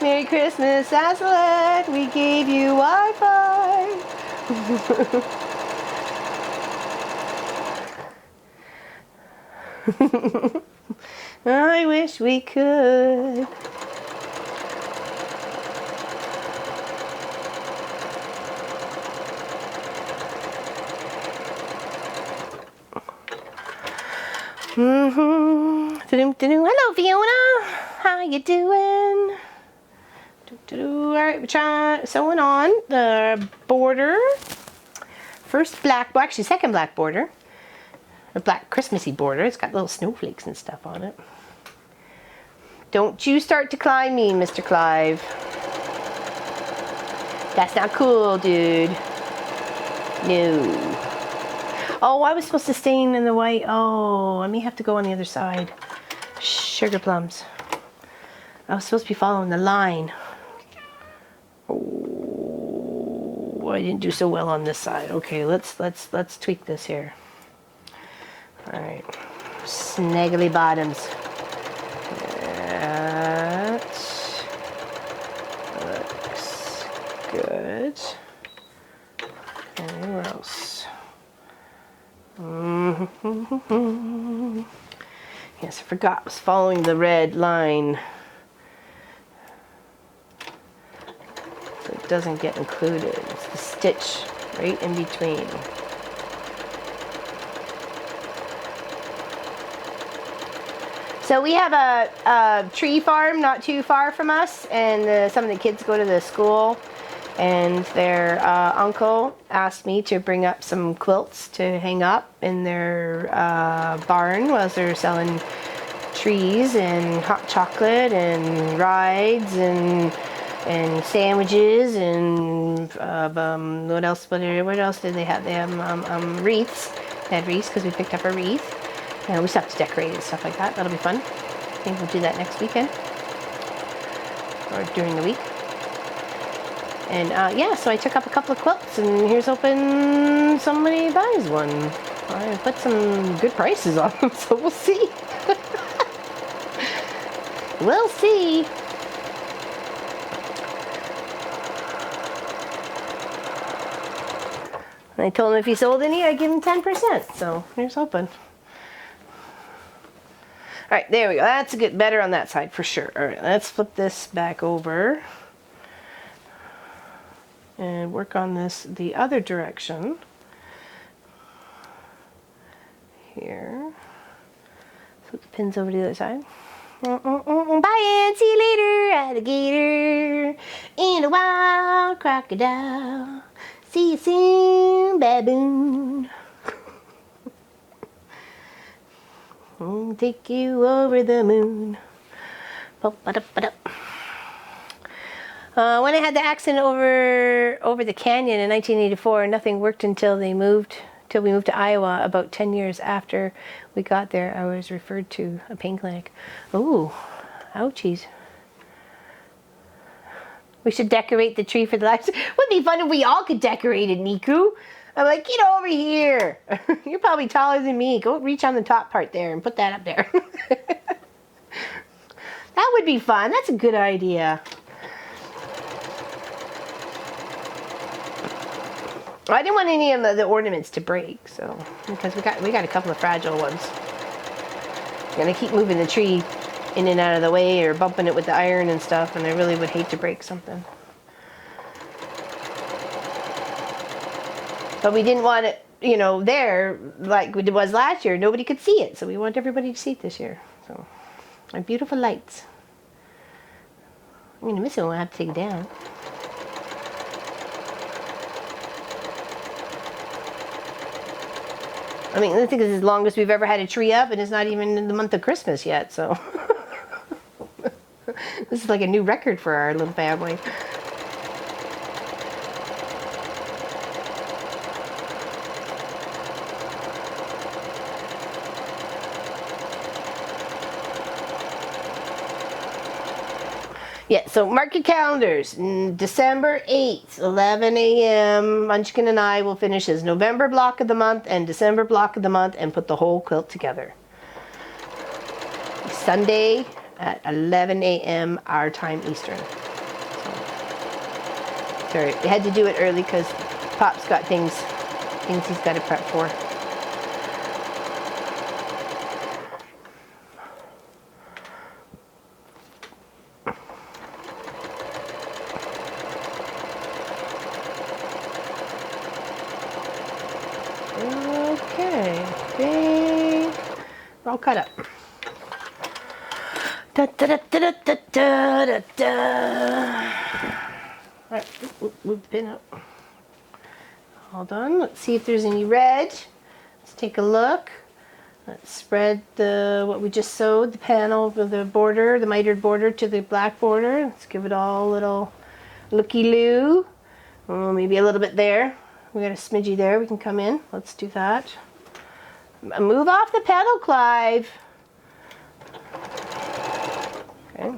Merry Christmas, Sassalette. We gave you Wi-Fi. I wish we could. Hello, Fiona. How you doing? All right, we're trying sewing on the border. First black, well, actually second black border. A black Christmassy border. It's got little snowflakes and stuff on it. Don't you start to climb me, Mr. Clive. That's not cool, dude. No. Oh, I was supposed to stain in the white. Oh, I may have to go on the other side. Sugar plums. I was supposed to be following the line. Oh, I didn't do so well on this side. Okay, let's tweak this here. All right, snaggly bottoms. That looks good. Anywhere else? Yes, I forgot. I was following the red line. So it doesn't get included. It's the stitch right in between. So we have a tree farm not too far from us, and some of the kids go to the school, and their uncle asked me to bring up some quilts to hang up in their barn while they're selling trees and hot chocolate and rides and sandwiches and what else did they have? They have wreaths. They had wreaths because we picked up a wreath. And we still have to decorate and stuff like that. That'll be fun. I think we'll do that next weekend. Or during the week. And yeah, so I took up a couple of quilts, and here's hoping somebody buys one. I put some good prices on them, so we'll see. We'll see. And I told him if he sold any, I'd give him 10%. So here's hoping. All right, there we go. That's a good, better on that side for sure. All right, let's flip this back over and work on this the other direction. Here. Flip the pins over to the other side. Bye, and see you later, alligator, and a wild crocodile. See you soon, baboon. I'll take you over the moon. When I had the accident over the canyon in 1984, nothing worked until we moved to Iowa. About 10 years after we got there, I was referred to a pain clinic. Ooh, ouchies. We should decorate the tree for the lights. Wouldn't it be fun if we all could decorate it, Niku? I'm like, get over here. You're probably taller than me. Go reach on the top part there and put that up there. That would be fun. That's a good idea. I didn't want any of the ornaments to break, so because we got a couple of fragile ones. I'm gonna keep moving the tree in and out of the way or bumping it with the iron and stuff, and I really would hate to break something. But we didn't want it, you know, there like it was last year. Nobody could see it, so we want everybody to see it this year. So, our beautiful lights. I'm gonna miss it when I have to take it down. I mean, I think this is the longest we've ever had a tree up, and it's not even in the month of Christmas yet, so. This is like a new record for our little family. Yeah, so mark your calendars. December 8th, 11 a.m. Munchkin and I will finish his November block of the month and December block of the month and put the whole quilt together. Sunday at 11 a.m. our time Eastern. Sorry, I had to do it early because Pop's got things he's got to prep for. Okay, bing. We're all cut up. Da, da, da, da, da, da, da, da. All right, move the pin up. Hold on, let's see if there's any red. Let's take a look. Let's spread what we just sewed, the panel with the border, the mitered border to the black border. Let's give it all a little looky-loo. Oh, maybe a little bit there. We got a smidgy there. We can come in. Let's do that. Move off the pedal, Clive. Okay.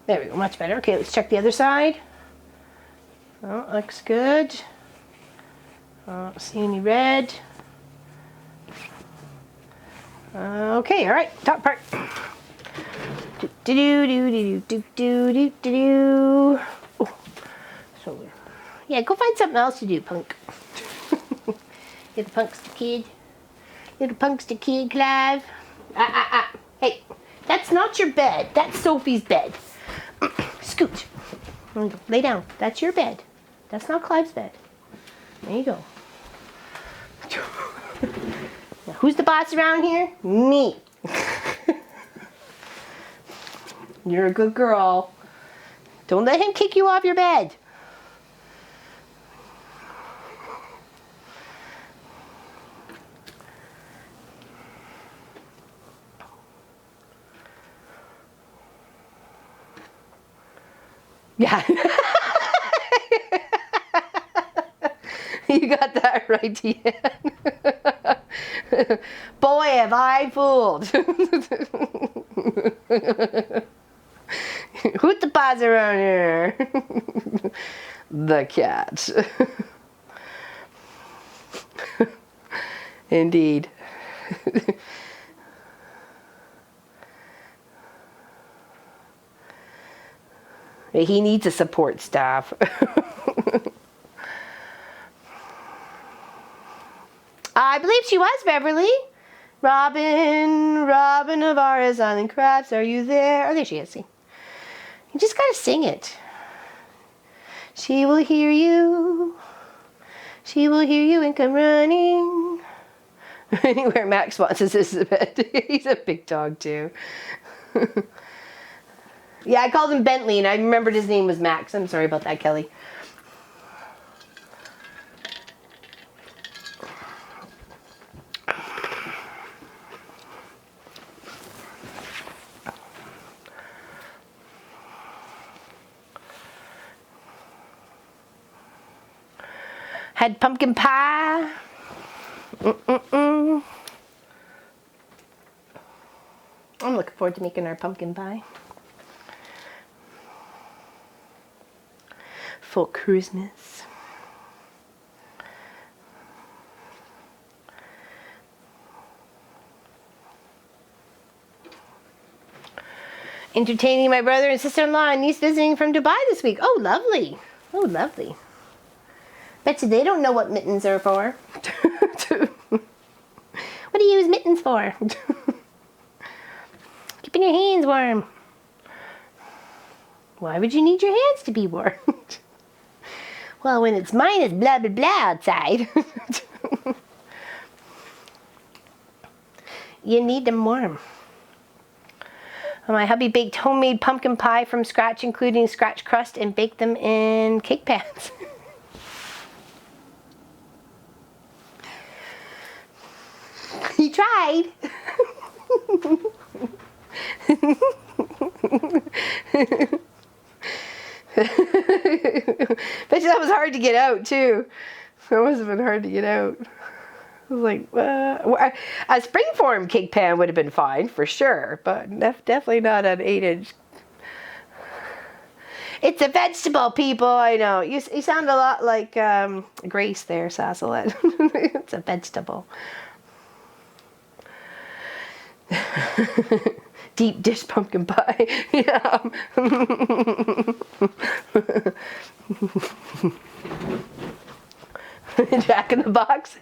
There we go. Much better. Okay, let's check the other side. Oh, looks good. Don't see any red. Okay, all right. Top part. Do do do do do do do do do. So, yeah, go find something else to do, punk. You're the punkster kid. You're the punkster kid, Clive. Hey, that's not your bed. That's Sophie's bed. Scoot. Lay down. That's your bed. That's not Clive's bed. There you go. Now, who's the boss around here? Me. You're a good girl. Don't let him kick you off your bed. Yeah. You got that right, Deanne. Boy, have I fooled. Who's the boss around here? The cat. Indeed. He needs a support staff. I believe she was Beverly. Robin, Robin of our Island Crabs, are you there? Oh, there she is. See, you just gotta sing it. She will hear you. She will hear you and come running. Anywhere Max wants us is the bed. He's a big dog too. Yeah, I called him Bentley, and I remembered his name was Max. I'm sorry about that, Kelly. Had pumpkin pie. I'm looking forward to making our pumpkin pie for Christmas. Entertaining my brother and sister-in-law and niece visiting from Dubai this week. Oh, lovely. Oh, lovely. Bet you they don't know what mittens are for. What do you use mittens for? Keeping your hands warm. Why would you need your hands to be warm? Well, when it's minus blah blah blah outside. You need them warm. My hubby baked homemade pumpkin pie from scratch, including scratch crust, and baked them in cake pans. He tried. Bet you that was hard to get out too. That must have been hard to get out. I was like, a springform cake pan would have been fine for sure, but definitely not an 8-inch. It's a vegetable, people. I know. You sound a lot like Grace there, Sassalette. It's a vegetable. Deep dish pumpkin pie. Yeah. Jack in the Box.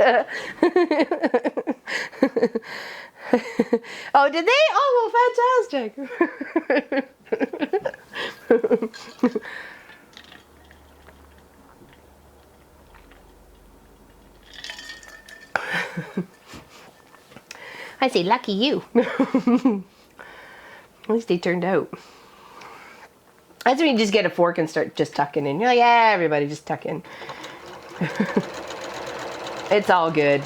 Oh, did they? Oh, well, fantastic. I say, lucky you. At least they turned out. That's when you just get a fork and start just tucking in. You're like, yeah, everybody just tuck in. It's all good.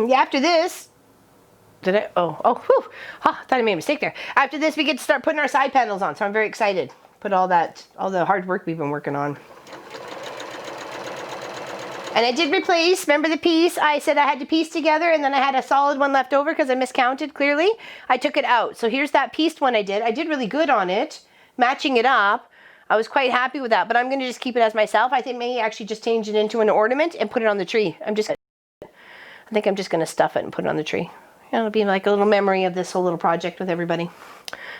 Yeah, after this, did I? Whew. Thought I made a mistake there. After this, we get to start putting our side panels on, so I'm very excited. Put all the hard work we've been working on. And I did replace, remember the piece I said I had to piece together, and then I had a solid one left over because I miscounted clearly. I took it out. So here's that pieced one I did. I did really good on it, matching it up. I was quite happy with that, but I'm going to just keep it as myself. I think maybe actually just change it into an ornament and put it on the tree. I think I'm just going to stuff it and put it on the tree. It'll be like a little memory of this whole little project with everybody.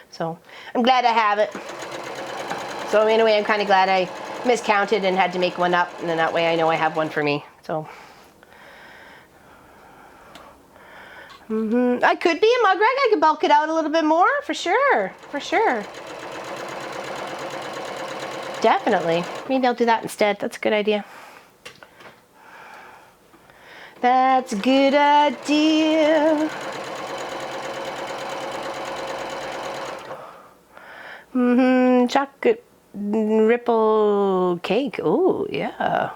So I'm glad I have it. So anyway, I'm kind of glad I miscounted and had to make one up, and then that way I know I have one for me. So I could be a mug rag. I could bulk it out a little bit more, for sure. Definitely. Maybe I'll do that instead. That's a good idea. That's a good idea. Chocolate ripple cake. Oh, yeah.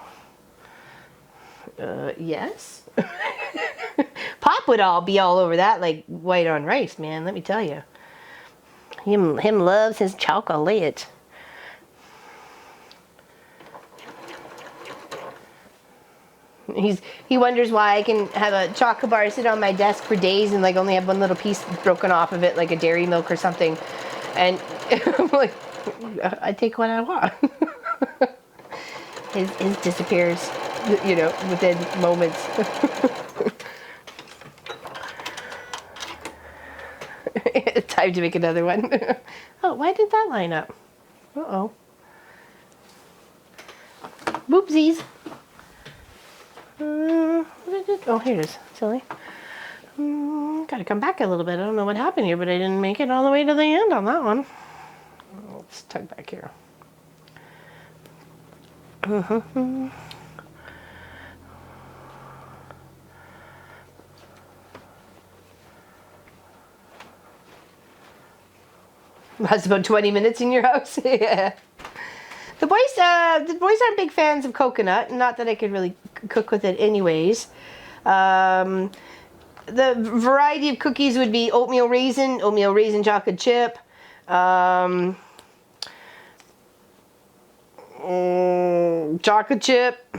Yes. Pop would be all over that like white on rice, man. Let me tell you. Him loves his chocolate. He wonders why I can have a chocolate bar sit on my desk for days and like only have one little piece broken off of it, like a dairy milk or something. And I'm like, I take what I want. His disappears, you know, within moments. Time to make another one. Oh, why did that line up? Uh-oh. Whoopsies. Oh, here it is. Silly. Gotta come back a little bit. I don't know what happened here, but I didn't make it all the way to the end on that one. Let's tug back here. That's about 20 minutes in your house. Yeah. The boys aren't big fans of coconut. Not that I could really cook with it, anyways. The variety of cookies would be oatmeal raisin chocolate chip, chocolate chip,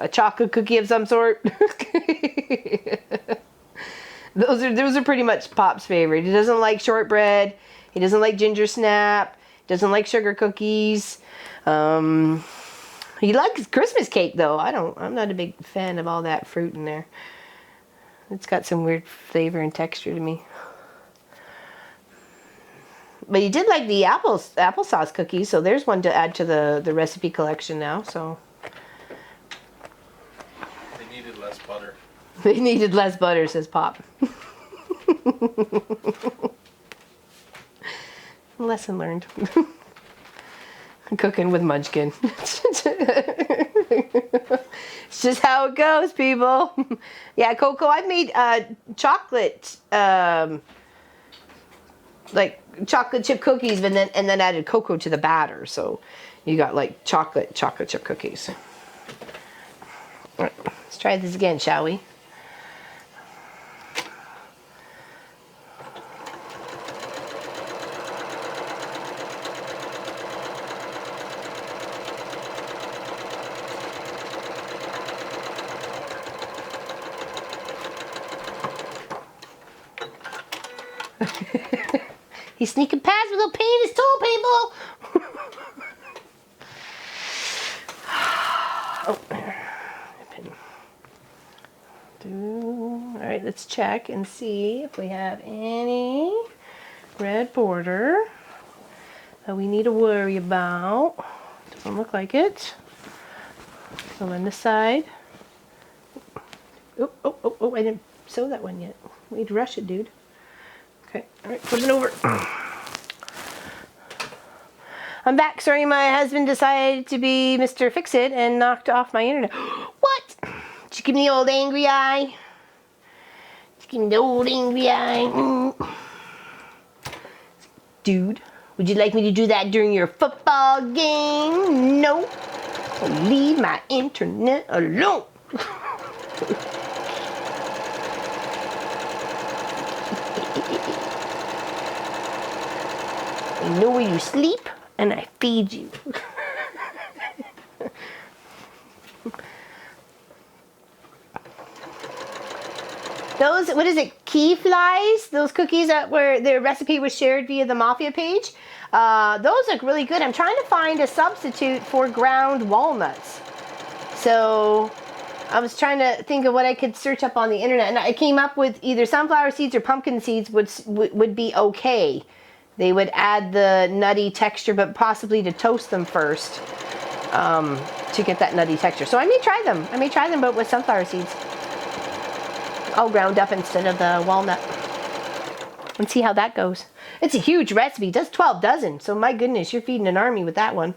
a chocolate cookie of some sort. Those are pretty much Pop's favorite. He doesn't like shortbread. He doesn't like ginger snap. Doesn't like sugar cookies. He likes Christmas cake though. I'm not a big fan of all that fruit in there. It's got some weird flavor and texture to me. But he did like the applesauce cookies, so there's one to add to the recipe collection now. So they needed less butter. They needed less butter, says Pop. Lesson learned. Cooking with Munchkin. It's just how it goes, people. Yeah, Coco, I've made chocolate, like chocolate chip cookies, and then added cocoa to the batter. So you got like chocolate chip cookies. All right, let's try this again, shall we? He's sneaking past without paying his toll, people. Oh, all right, let's check and see if we have any red border that we need to worry about. Doesn't look like it. So on this side. Oh, I didn't sew that one yet. We need to rush it, dude. Okay, all right, put it over. I'm back. Sorry, my husband decided to be Mr. Fix-It and knocked off my internet. What? Did you give me the old angry eye? Did you give me the old angry eye? Dude, would you like me to do that during your football game? No. So leave my internet alone. I know where you sleep, and I feed you. Those, what is it, key flies? Those cookies that were, their recipe was shared via the Mafia page. Those look really good. I'm trying to find a substitute for ground walnuts. So I was trying to think of what I could search up on the internet, and I came up with either sunflower seeds or pumpkin seeds would be okay. They would add the nutty texture, but possibly to toast them first to get that nutty texture. So I may try them. But with sunflower seeds. All ground up instead of the walnut. And see how that goes. It's a huge recipe. It does 12 dozen. So my goodness, you're feeding an army with that one.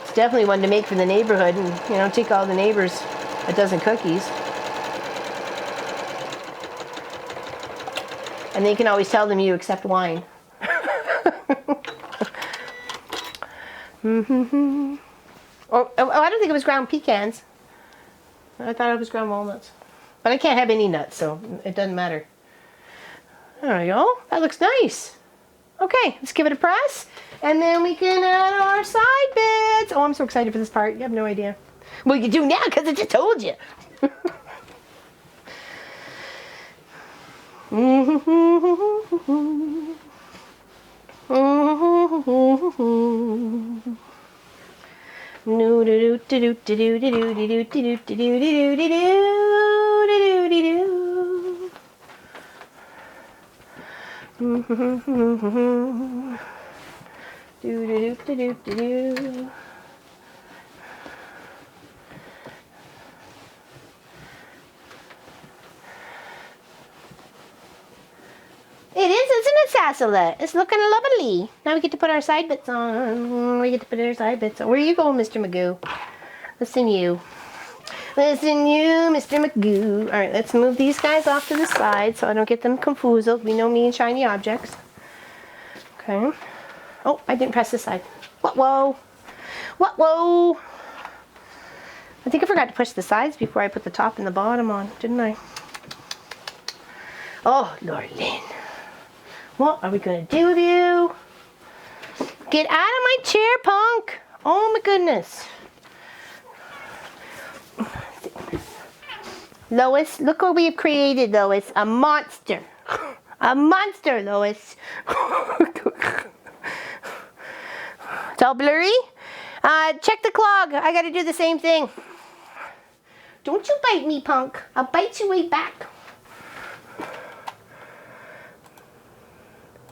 It's definitely one to make for the neighborhood and, you know, take all the neighbors a dozen cookies. And then you can always tell them you accept wine. Oh, I don't think it was ground pecans. I thought it was ground walnuts. But I can't have any nuts, so it doesn't matter. There we go. That looks nice. Okay, let's give it a press. And then we can add our side bits. Oh, I'm so excited for this part. You have no idea. Well, you do now because I just told you. It is, isn't it, Sassalet? It's looking lovely. Now we get to put our side bits on. We get to put our side bits on. Where you going, Mr. Magoo? Listen, you. Listen, you, Mr. Magoo. All right, let's move these guys off to the side so I don't get them confused. We know me and shiny objects. Okay. Oh, I didn't press this side. What, whoa? What, whoa? I think I forgot to push the sides before I put the top and the bottom on, didn't I? Oh, Lord Lynn. What are we going to do with you? Get out of my chair, punk. Oh, my goodness. Lois, look what we have created, Lois. A monster. A monster, Lois. It's all blurry. Check the clog. I got to do the same thing. Don't you bite me, punk. I'll bite you right back.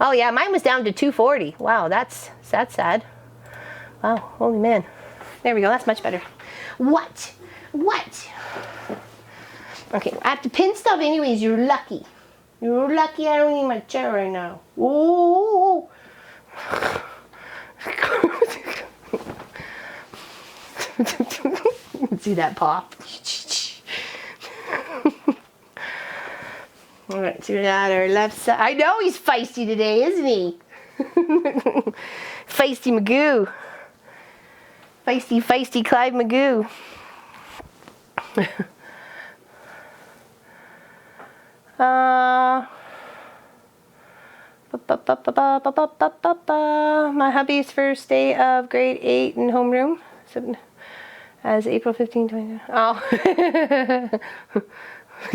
Oh, yeah, mine was down to 240. Wow, that's sad. Wow, holy man. There we go. That's much better. What? What? Okay, I have to pin stuff anyways. You're lucky. You're lucky I don't need my chair right now. Ooh. See that pop? All right, so we got our left side. I know he's feisty today, isn't he? Feisty Magoo. Feisty Clive Magoo. My hubby's first day of grade 8 in homeroom. As April 15, 20. Oh.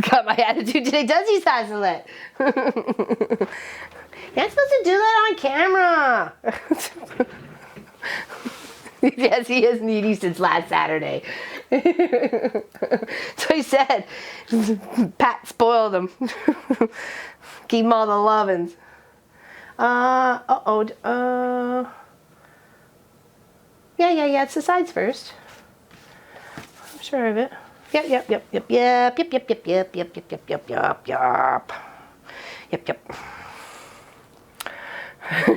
Got my attitude today, does he, Sassalet? You're not supposed to do that on camera. Yes, he is needy since last Saturday. So he said, Pat spoiled him. Keep him all the lovin's. Yeah, it's the sides first. I'm sure of it. Yep. Yeah,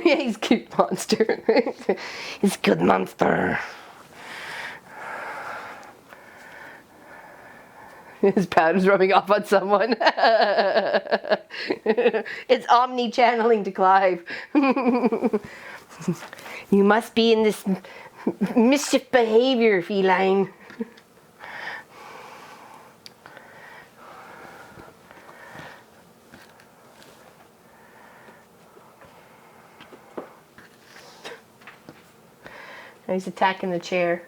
he's a cute monster. He's a good monster. His powder's rubbing off on someone. It's omni-channeling to Clive. You must be in this mischief behavior, feline. He's attacking the chair.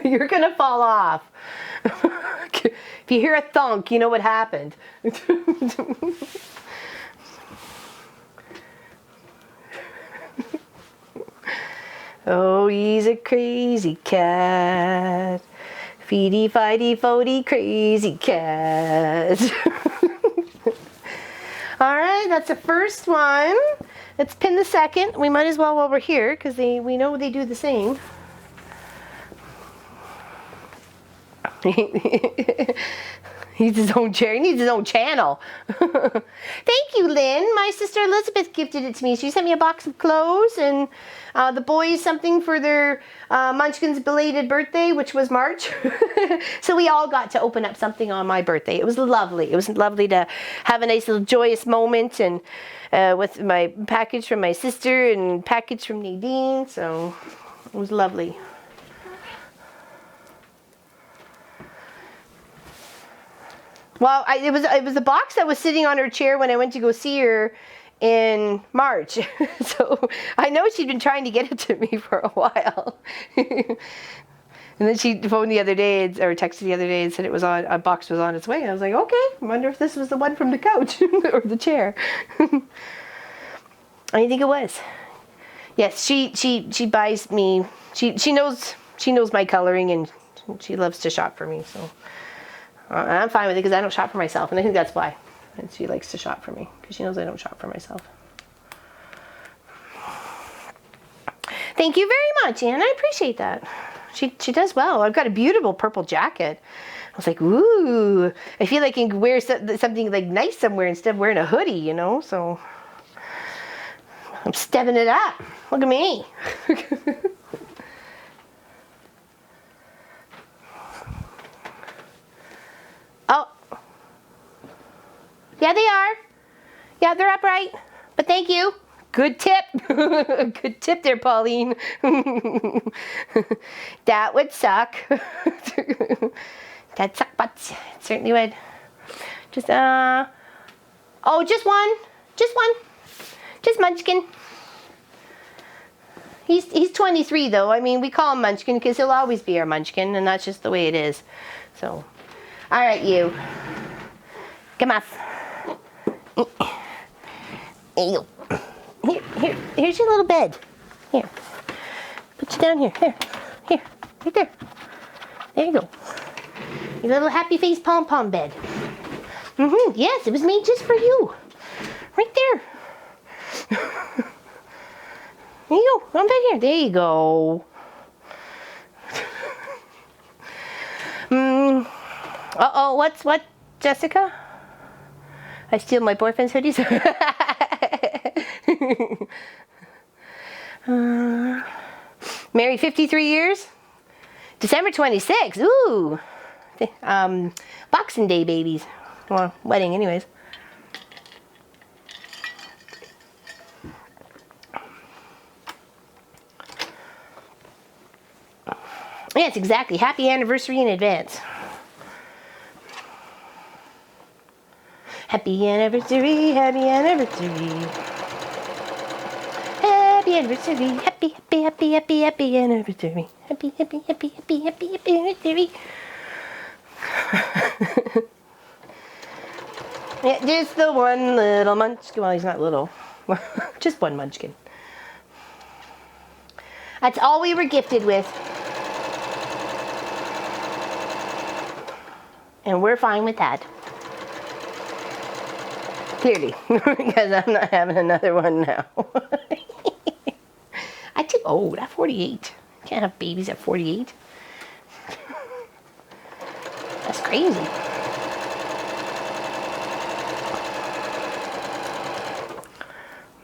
You're gonna fall off. If you hear a thunk, you know what happened. Oh, he's a crazy cat. Feedy, fighty, fody, crazy cat. All right, that's the first one. Let's pin the second. We might as well while we're here, because we know they do the same. He needs his own chair. He needs his own channel. Thank you, Lynn. My sister Elizabeth gifted it to me. She sent me a box of clothes and the boys something for their Munchkin's belated birthday, which was March. So we all got to open up something on my birthday. It was lovely. It was lovely to have a nice little joyous moment and with my package from my sister and package from Nadine. So it was lovely. Well, it was a box that was sitting on her chair when I went to go see her in March. So I know she'd been trying to get it to me for a while. And then she phoned the other day or texted the other day and said a box was on its way. I was like, okay, I wonder if this was the one from the couch or the chair. I think it was. Yes, she buys me. She knows my coloring and she loves to shop for me. So. I'm fine with it because I don't shop for myself, and I think that's why. And she likes to shop for me because she knows I don't shop for myself. Thank you very much, Anne. I appreciate that. She does well. I've got a beautiful purple jacket. I was like, ooh, I feel like I can wear something like nice somewhere instead of wearing a hoodie, you know. So I'm stepping it up. Look at me. Oh. Yeah, they are. Yeah, they're upright. But thank you. Good tip. Good tip there, Pauline. That would suck. That suck butts. It certainly would. Just, oh, just one. Just one. Just Munchkin. He's 23 though. I mean, we call him Munchkin because he'll always be our Munchkin, and that's just the way it is. So, all right, you. Come off. There you go. Here's your little bed. Here. Put you down here. Here. Right there. There you go. Your little happy face pom-pom bed. Yes, it was made just for you. Right there. There you go. Come back here. There you go. Uh-oh, what, Jessica? I steal my boyfriend's hoodies? Married 53 years? December 26th. Ooh. Boxing Day babies. Well, wedding anyways. Yes, exactly. Happy anniversary in advance. Happy anniversary, happy anniversary. Happy anniversary, happy anniversary. Happy anniversary. Yeah, just the one little munchkin. Well, he's not little. Just one munchkin. That's all we were gifted with. And we're fine with that. Clearly. Because I'm not having another one now. I'm too old. I'm 48. Can't have babies at 48. That's crazy.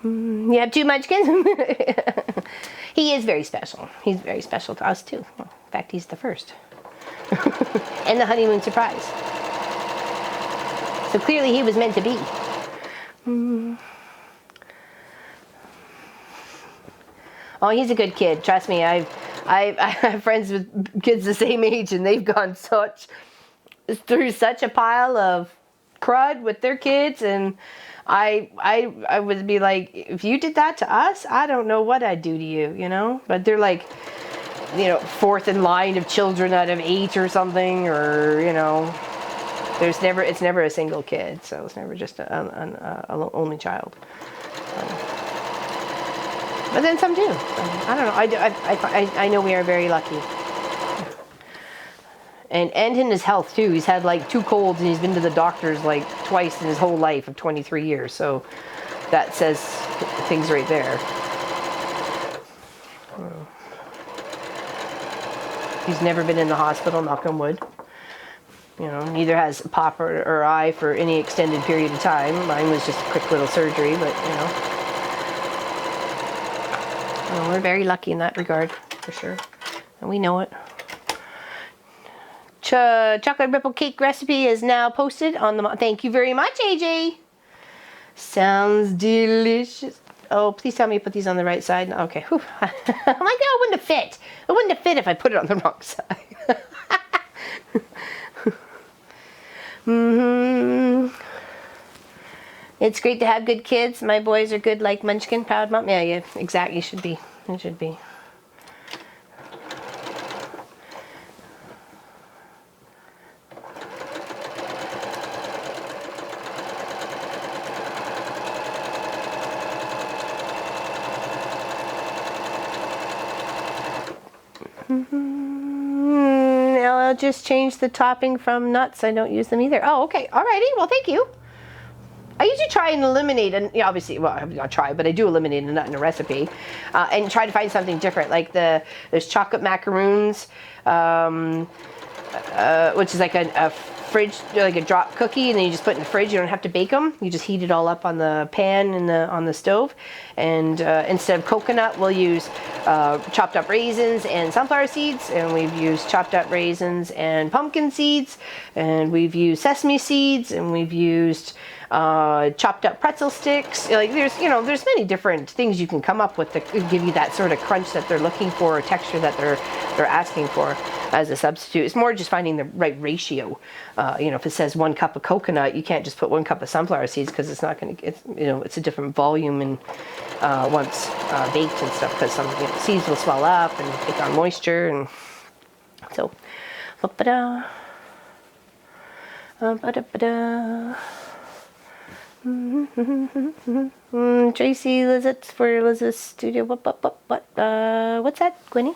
You have two munchkins? He is very special. He's very special to us too. Well, in fact, he's the first. And the honeymoon surprise. So clearly he was meant to be. Oh, he's a good kid. Trust me. I have friends with kids the same age, and they've gone through such a pile of crud with their kids, and I would be like, if you did that to us, I don't know what I'd do to you, you know? But they're like, you know, fourth in line of children out of 8 or something, or, you know, it's never a single kid, so it's never just an only child. But then some do. So, I don't know. I know we are very lucky. And in his health too. He's had like 2 colds, and he's been to the doctors like twice in his whole life of 23 years. So that says things right there. He's never been in the hospital, knock on wood. You know, neither has Pop or I for any extended period of time. Mine was just a quick little surgery, but you know. Well, we're very lucky in that regard, for sure. And we know it. Chocolate ripple cake recipe is now posted on the... Thank you very much, AJ. Sounds delicious. Oh, please tell me you put these on the right side. Okay. Whew. I'm like, no, it wouldn't have fit. It wouldn't have fit if I put it on the wrong side. It's great to have good kids. My boys are good like Munchkin, proud mom. Yeah, exactly. You should be. It should be. I'll just change the topping from nuts. I don't use them either. Oh, okay. Alrighty. Well, thank you. I usually try and eliminate, and yeah, obviously, well, I'm not try, but I do eliminate a nut in a recipe, and try to find something different. Like there's chocolate macaroons, which is like a fridge, like a drop cookie, and then you just put it in the fridge. You don't have to bake them. You just heat it all up on the pan and on the stove. And instead of coconut, we'll use chopped up raisins and sunflower seeds. And we've used chopped up raisins and pumpkin seeds. And we've used sesame seeds. And we've used chopped up pretzel sticks. Like there's many different things you can come up with to give you that sort of crunch that they're looking for, or texture that they're asking for as a substitute. It's more just finding the right ratio. If it says 1 cup of coconut, you can't just put 1 cup of sunflower seeds, because it's not going to. It's a different volume and once baked and stuff, because some seeds will swell up and take on moisture, and so. Tracy Lizette's for Liz's Studio. What's that, Gwenny?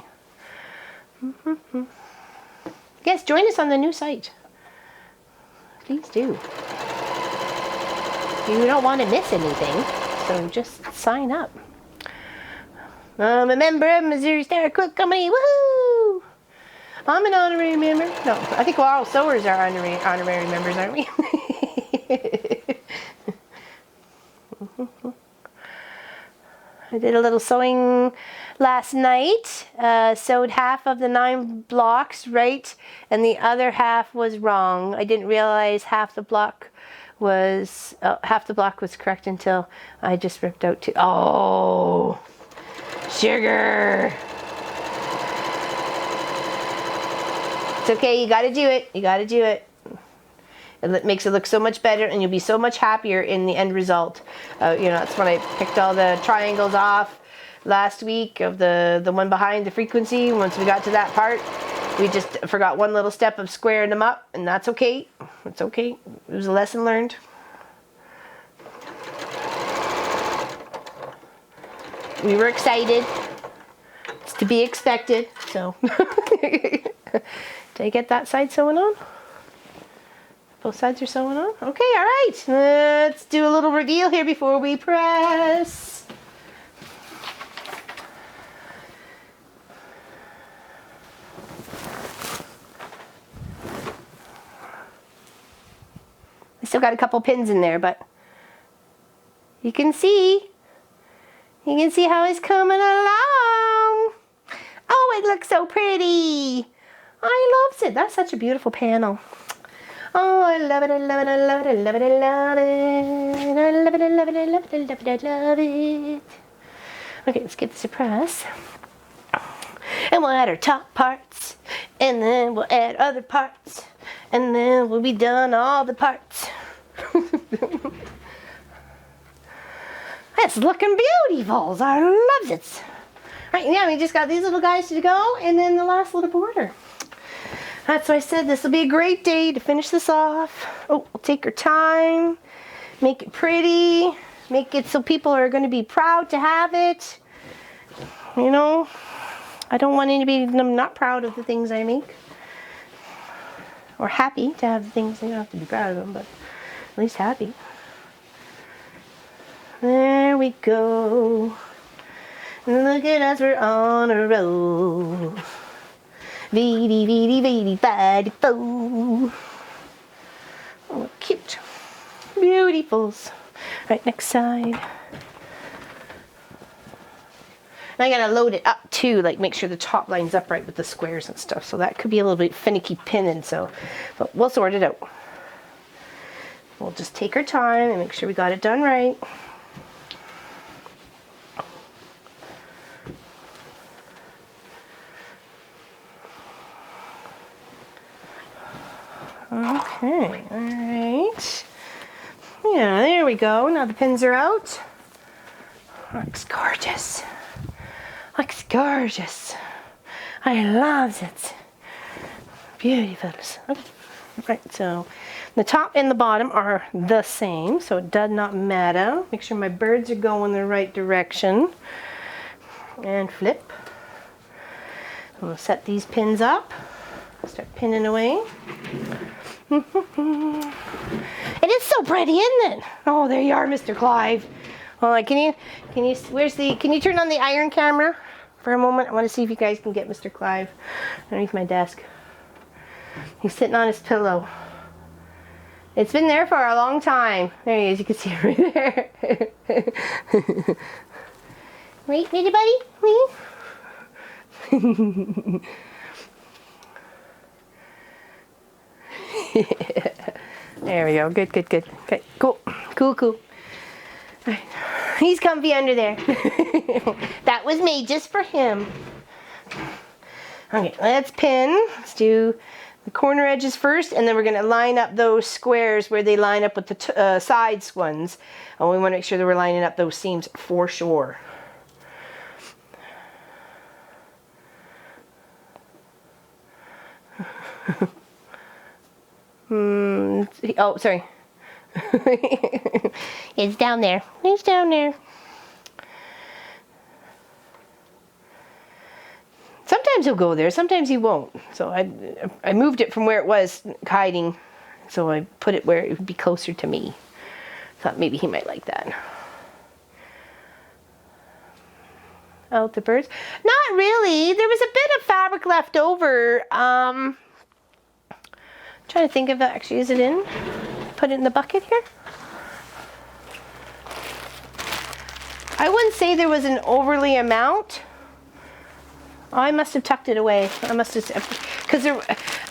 Yes, join us on the new site. Please do. You don't want to miss anything, so just sign up. I'm a member of Missouri Star Quilt Company. Woohoo! I'm an honorary member. No, I think we're all sewers are honorary members, aren't we? I did a little sewing last night. Sewed half of the 9 blocks right, and the other half was wrong. I didn't realize half the block was correct until I just ripped out 2. Oh, sugar! It's okay. You got to do it. You got to do it. It makes it look so much better, and you'll be so much happier in the end result. That's when I picked all the triangles off last week of the one behind the frequency. Once we got to that part, we just forgot one little step of squaring them up, and that's okay. It's okay. It was a lesson learned. We were excited. It's to be expected. So, did I get that side sewn on? Both sides are sewn on? Okay, all right. Let's do a little reveal here before we press. I still got a couple pins in there, but you can see how it's coming along. Oh, it looks so pretty. I love it. That's such a beautiful panel. Oh, I love it, I love it, I love it, I love it, I love it. I love it, I love it, I love it, I love it, I love it. Okay, let's get this to press. And we'll add our top parts. And then we'll add other parts. And then we'll be done all the parts. That's looking beautiful. I love it. Right, now we just got these little guys to go, and then the last little border. That's why I said this will be a great day to finish this off. Oh, we'll take our time, make it pretty, make it so people are going to be proud to have it. I don't want anybody to be not proud of the things I make. Or happy to have the things. You don't have to be proud of them, but at least happy. There we go. Look at us, we're on a roll. Veedy, veedy, veedy, baddy, boo. Oh, cute. Beautifuls. Right, next side. And I gotta load it up too, like make sure the top lines up right with the squares and stuff. So that could be a little bit finicky pinning, but we'll sort it out. We'll just take our time and make sure we got it done right. Okay, all right. Yeah, there we go. Now the pins are out. Looks gorgeous. Looks gorgeous. I love it. Beautiful. Okay. Right, so the top and the bottom are the same, so it does not matter. Make sure my birds are going the right direction. And flip. I'm going to set these pins up. Start pinning away. It is so pretty, isn't it? Oh, there you are, Mr. Clive. Well, can you turn on the iron camera for a moment? I want to see if you guys can get Mr. Clive underneath my desk. He's sitting on his pillow. It's been there for a long time. There he is. You can see it right there. Right, little buddy? There we go. Good, good, good. Okay, cool, cool, cool. Right. He's comfy under there. That was made just for him. Okay, let's pin. Let's do the corner edges first, and then we're going to line up those squares where they line up with the sides ones. And we want to make sure that we're lining up those seams for sure. Oh, sorry. It's down there. It's down there. Sometimes he'll go there, sometimes he won't. So I moved it from where it was hiding, so I put it where it would be closer to me. Thought maybe he might like that. Out the birds. Not really. There was a bit of fabric left over. Trying to think if that actually is it in. Put it in the bucket here. I wouldn't say there was an overly amount. I must have tucked it away. I must have, because there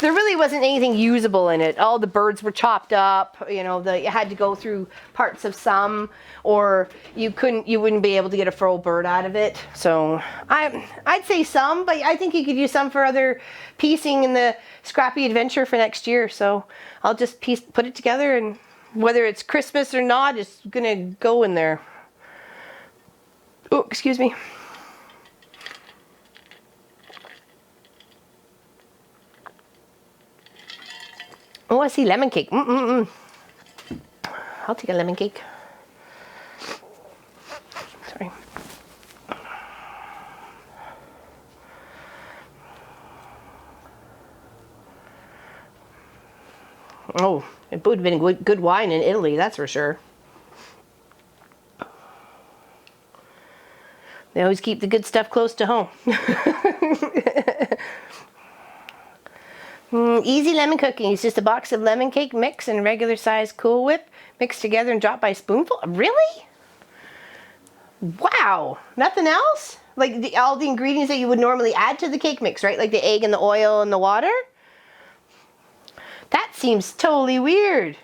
really wasn't anything usable in it. All the birds were chopped up. You know, you had to go through parts of some, or you wouldn't be able to get a full bird out of it. So I'd say some, but I think you could use some for other piecing in the scrappy adventure for next year. So I'll just put it together, and whether it's Christmas or not, it's gonna go in there. Oh, excuse me. Oh, I see lemon cake. I'll take a lemon cake. Sorry. Oh, it would have been good wine in Italy, that's for sure. They always keep the good stuff close to home. Easy lemon cooking. It's just a box of lemon cake mix and regular size Cool Whip mixed together and dropped by a spoonful. Really? Wow. Nothing else? Like all the ingredients that you would normally add to the cake mix, right? Like the egg and the oil and the water? That seems totally weird.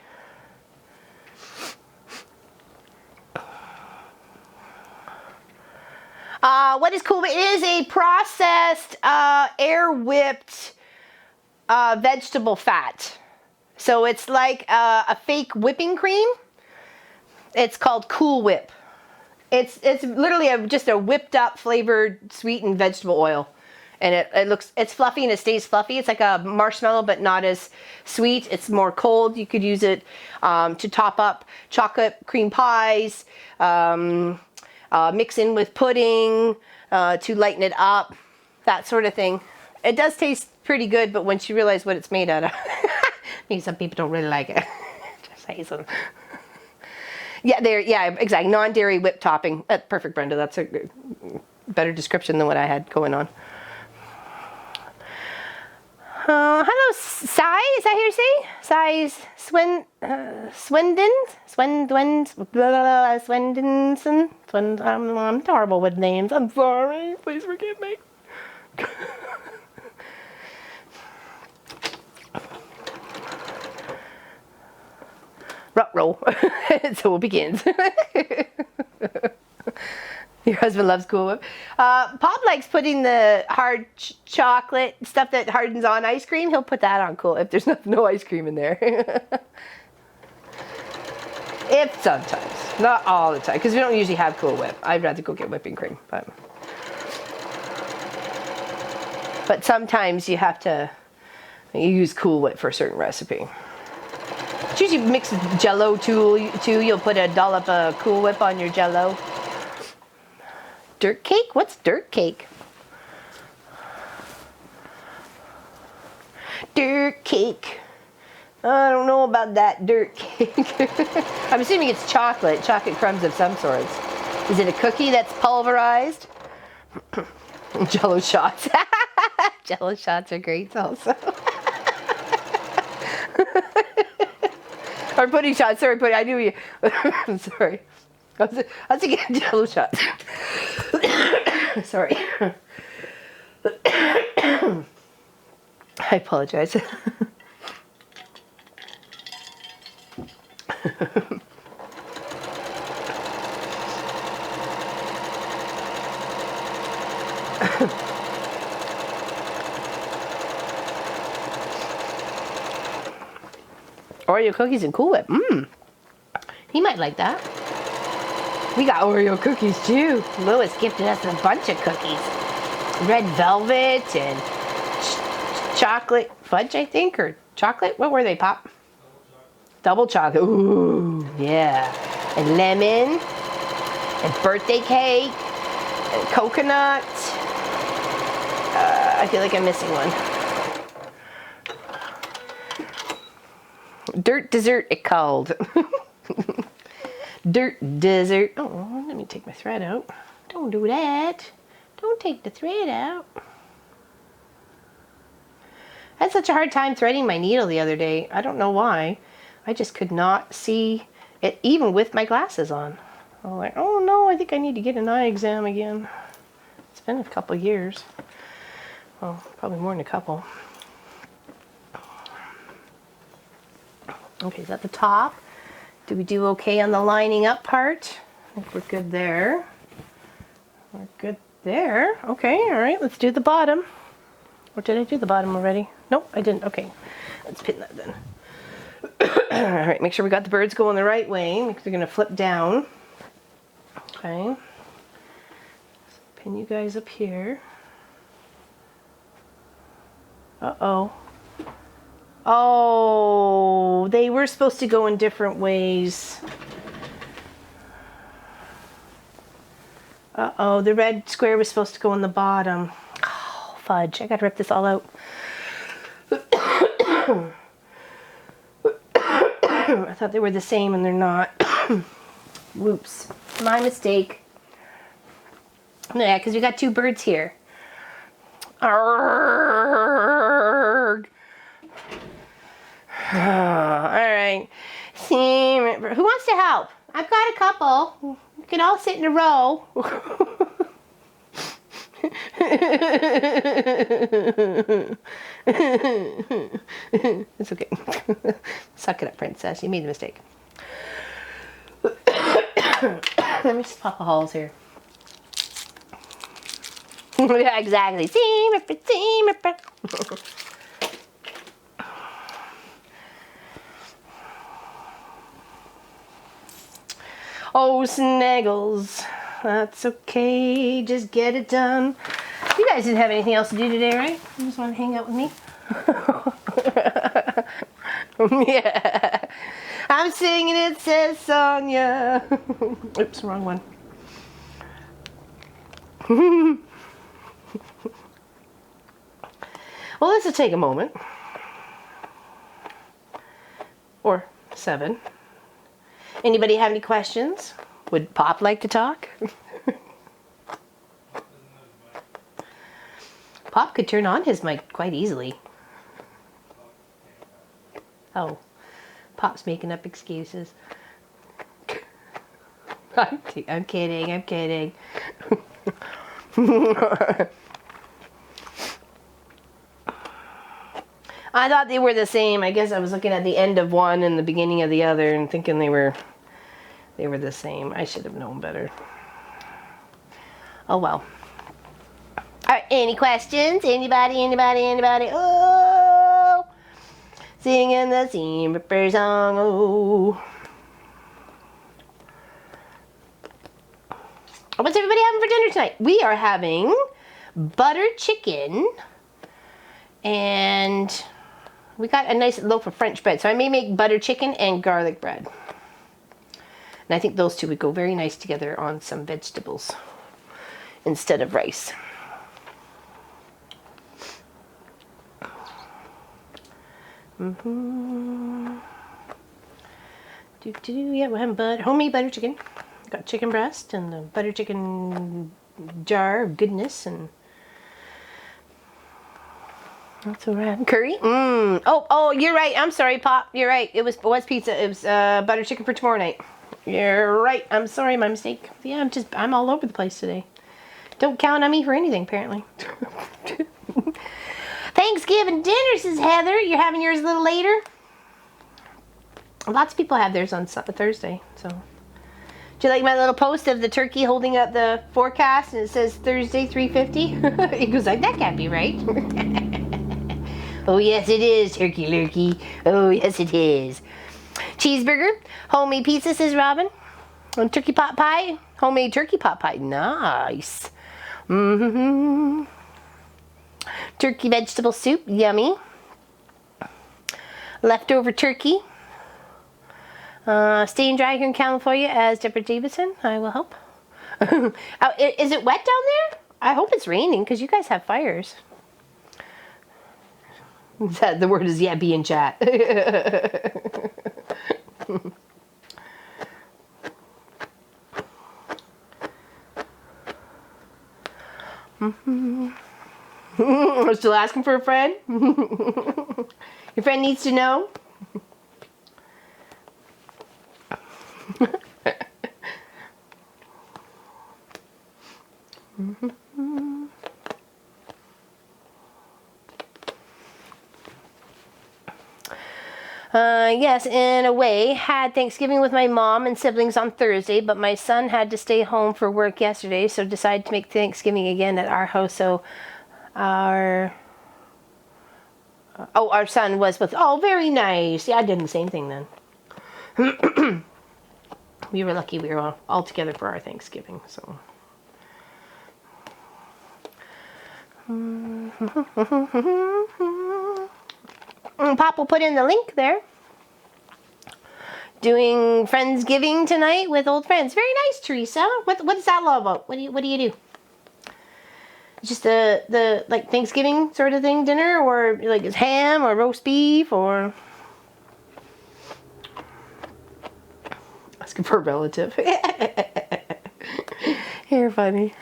What is Cool Whip? It is a processed, air whipped vegetable fat. So it's like a fake whipping cream. It's called Cool Whip. It's literally just a whipped up flavored sweetened vegetable oil. And it's fluffy and it stays fluffy. It's like a marshmallow, but not as sweet. It's more cold. You could use it to top up chocolate cream pies, mix in with pudding to lighten it up, that sort of thing. It does taste pretty good, but once you realize what it's made out of, maybe some people don't really like it. Just say so. Yeah, exactly. Non-dairy whipped topping. Perfect, Brenda. That's a better description than what I had going on. Hello, Sai. Is that how you say? Sai Swendinson. I'm horrible with names. I'm sorry. Please forgive me. Roll. So it begins. Your husband loves Cool Whip. Pop likes putting the hard chocolate stuff that hardens on ice cream. He'll put that on Cool if there's no ice cream in there. If sometimes, not all the time, because we don't usually have Cool Whip. I'd rather go get whipping cream, but sometimes you have to use Cool Whip for a certain recipe. It's usually mixed with Jell-O too. You'll put a dollop of Cool Whip on your Jell-O. Dirt cake? What's dirt cake? Dirt cake. I don't know about that dirt cake. I'm assuming it's chocolate crumbs of some sorts. Is it a cookie that's pulverized? Jell-O shots. Jell-O shots are great also. Or pudding shot. Sorry, pudding. I knew you. Sorry. I was thinking jello shot. Sorry. I apologize. Oreo cookies and Cool Whip. He might like that. We got Oreo cookies too. Lois gifted us a bunch of cookies. Red velvet and chocolate fudge, I think, or chocolate. What were they, Pop? Double chocolate. Ooh, yeah. And lemon. And birthday cake. And coconut. I feel like I'm missing one. Dirt dessert, it called. Dirt dessert. Oh, let me take my thread out. Don't do that. Don't take the thread out. I had such a hard time threading my needle the other day. I don't know why. I just could not see it even with my glasses on. I was like, oh no, I think I need to get an eye exam again. It's been a couple years. Well, probably more than a couple. Okay, is that the top? Do we do okay on the lining up part? I think we're good there. We're good there. Okay, all right, let's do the bottom. Or did I do the bottom already? Nope, I didn't. Okay, let's pin that then. All right, make sure we got the birds going the right way because they're going to flip down. Okay. Pin you guys up here. Uh-oh. Oh, they were supposed to go in different ways. Uh-oh, the red square was supposed to go in the bottom. Oh, fudge. I gotta rip this all out. I thought they were the same and they're not. Whoops. My mistake. Yeah, because we got two birds here. Arrgh. Oh, all right. See, who wants to help? I've got a couple. You can all sit in a row. It's okay. Suck it up, princess. You made the mistake. Let me just pop the holes here. Yeah, exactly. Seam ripper, seam ripper. Oh, Snuggles. That's okay. Just get it done. You guys didn't have anything else to do today, right? You just want to hang out with me? Yeah. I'm singing It Says Sonia. Oops, wrong one. Well, this will take a moment. Or 7. Anybody have any questions? Would Pop like to talk? Pop could turn on his mic quite easily. Oh, Pop's making up excuses. I'm kidding, I'm kidding. I thought they were the same. I guess I was looking at the end of one and the beginning of the other and thinking they were the same. I should have known better. Oh well. Alright, any questions? Anybody? Oh! Singing the Seam Ripper song, oh. What's everybody having for dinner tonight? We are having butter chicken and we got a nice loaf of French bread. So I may make butter chicken and garlic bread. And I think those two would go very nice together on some vegetables instead of rice. Yeah, we're having homemade butter chicken. Got chicken breast and the butter chicken jar of goodness, and That's all right. Curry? Oh, you're right. I'm sorry, Pop. You're right. It was pizza. It was butter chicken for tomorrow night. You're right. I'm sorry, my mistake. Yeah, I'm all over the place today. Don't count on me for anything, apparently. Thanksgiving dinner, says Heather. You're having yours a little later? Lots of people have theirs on Thursday, so. Do you like my little post of the turkey holding up the forecast and it says Thursday 3:50? He goes like, that can't be right. Oh yes it is, turkey lurkey. Oh yes it is. Cheeseburger, homemade pizza, says Robin. And turkey pot pie, homemade turkey pot pie. Nice. Mm-hmm. Turkey vegetable soup, yummy. Leftover turkey. Staying dry here in California as Deborah Davidson. I will help. Oh, is it wet down there? I hope it's raining because you guys have fires. The word is be in chat. Still asking for a friend? Your friend needs to know. Yes, in a way, had Thanksgiving with my mom and siblings on Thursday, but my son had to stay home for work yesterday, so decided to make Thanksgiving again at our house. So our son was with, very nice. Yeah, I did the same thing then. We were lucky we were all together for our Thanksgiving, so. Pop will put in the link there. Doing Friendsgiving tonight with old friends. Very nice, Teresa. What is that all about? What do you do? Just the like Thanksgiving sort of thing dinner, or like is ham or roast beef or asking for a relative. You're funny.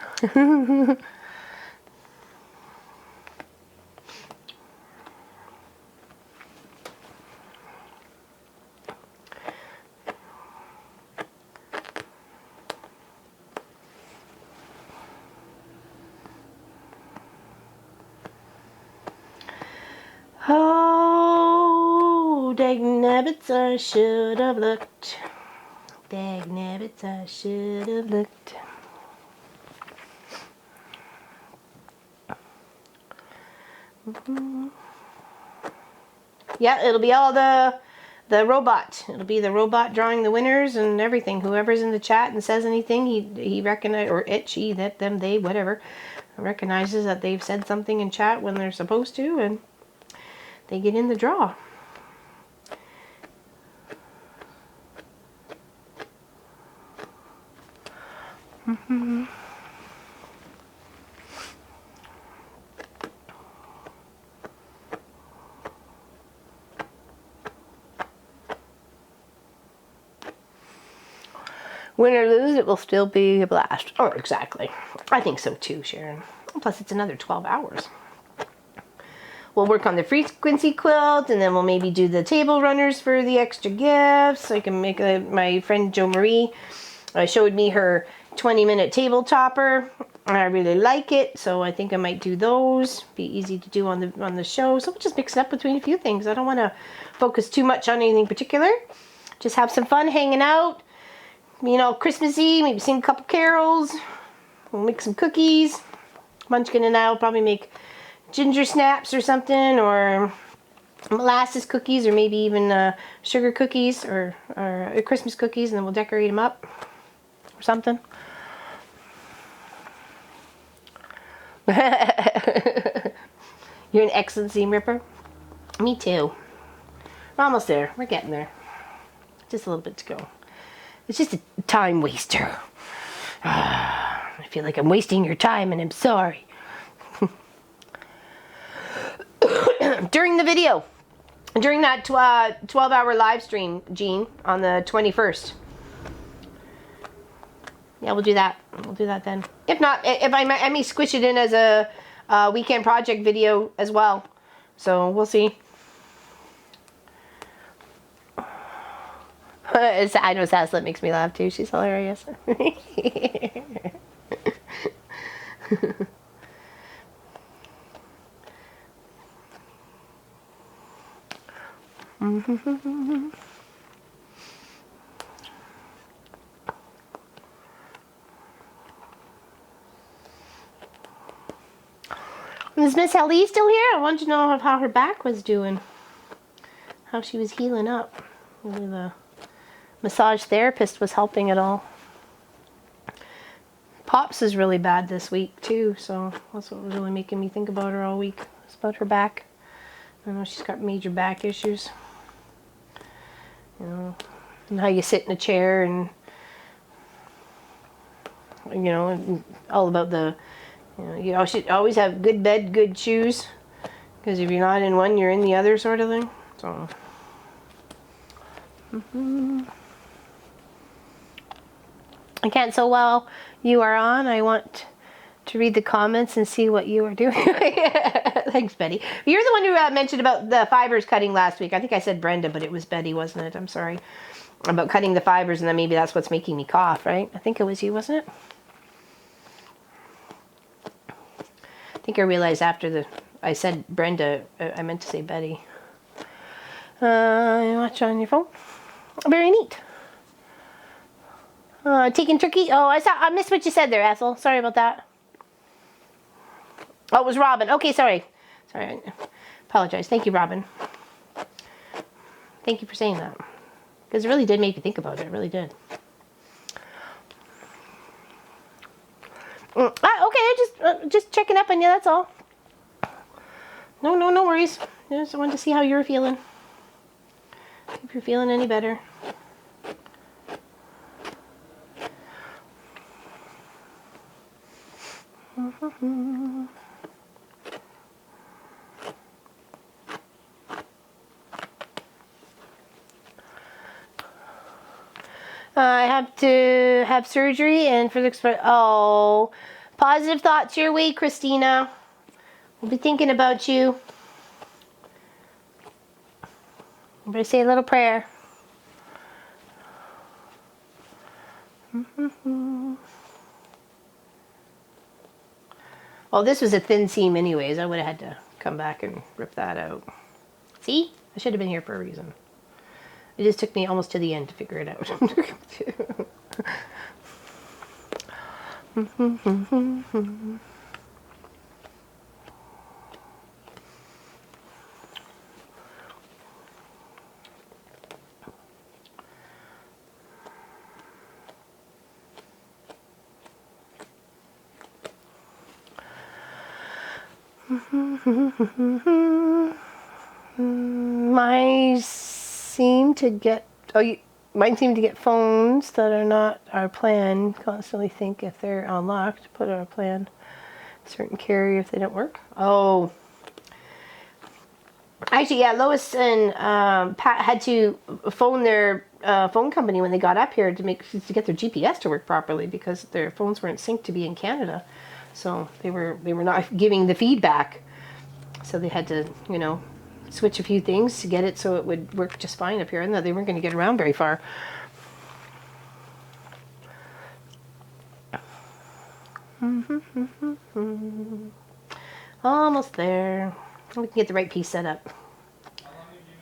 Oh, dag nabbits, I should have looked. Dag nabbits, I should have looked. Yeah, it'll be all the robot. It'll be the robot drawing the winners and everything. Whoever's in the chat and says anything, he recognize, or it, she, that, them, they, whatever, recognizes that they've said something in chat when they're supposed to, and they get in the draw. Win or lose, it will still be a blast. Oh, exactly. I think so too, Sharon. Plus, it's another 12 hours. We'll work on the frequency quilt, and then we'll maybe do the table runners for the extra gifts. I can make my friend Jo Marie showed me her 20-minute table topper. I really like it, so I think I might do those. Be easy to do on the show. So we'll just mix it up between a few things. I don't want to focus too much on anything particular. Just have some fun hanging out. Christmassy, maybe sing a couple carols. We'll make some cookies. Munchkin and I will probably make ginger snaps or something, or molasses cookies, or maybe even sugar cookies, or Christmas cookies, and then we'll decorate them up or something. You're an excellent seam ripper. Me too. We're almost there. We're getting there. Just a little bit to go. It's just a time waster. I feel like I'm wasting your time, and I'm sorry. During the video, during that 12-hour live stream, Jean, on the 21st. Yeah, we'll do that. We'll do that then. If not, I may squish it in as a weekend project video as well. So we'll see. I know Saslet makes me laugh too. She's hilarious. Is Miss Ellie still here? I wanted to know how her back was doing. How she was healing up. Maybe the massage therapist was helping at all. Pops is really bad this week too, so that's what was really making me think about her all week. It's about her back. I know she's got major back issues. You know, and how you sit in a chair and, you know, and all about the, you should always have good bed, good shoes. Because if you're not in one, you're in the other sort of thing. So. I can't so while you are on. I want to read the comments and see what you are doing. Thanks, Betty. You're the one who mentioned about the fibers cutting last week. I think I said Brenda, but it was Betty, wasn't it? I'm sorry. About cutting the fibers, and then maybe that's what's making me cough, right? I think it was you, wasn't it? I think I realized after I said Brenda, I meant to say Betty. You watch on your phone? Very neat. Taking turkey? Oh, I missed what you said there, Ethel. Sorry about that. Oh, it was Robin. Okay, sorry. I apologize. Thank you, Robin. Thank you for saying that. Because it really did make me think about it. It really did. Okay, just checking up on you, that's all. No worries. Just wanted to see how you were feeling. If you're feeling any better. I have to have surgery and for the positive thoughts your way, Christina. We'll be thinking about you. I'm going to say a little prayer. Well, this was a thin seam anyways. I would have had to come back and rip that out. See? I should have been here for a reason. It just took me almost to the end to figure it out. Mine seem to get phones that are not our plan. Constantly think if they're unlocked, put our plan. Certain carrier if they don't work. Oh, actually, yeah. Lois and Pat had to phone their phone company when they got up here to get their GPS to work properly because their phones weren't synced to be in Canada. So they were not giving the feedback. So they had to, switch a few things to get it so it would work just fine up here. And they weren't going to get around very far. Almost there. We can get the right piece set up. How long have you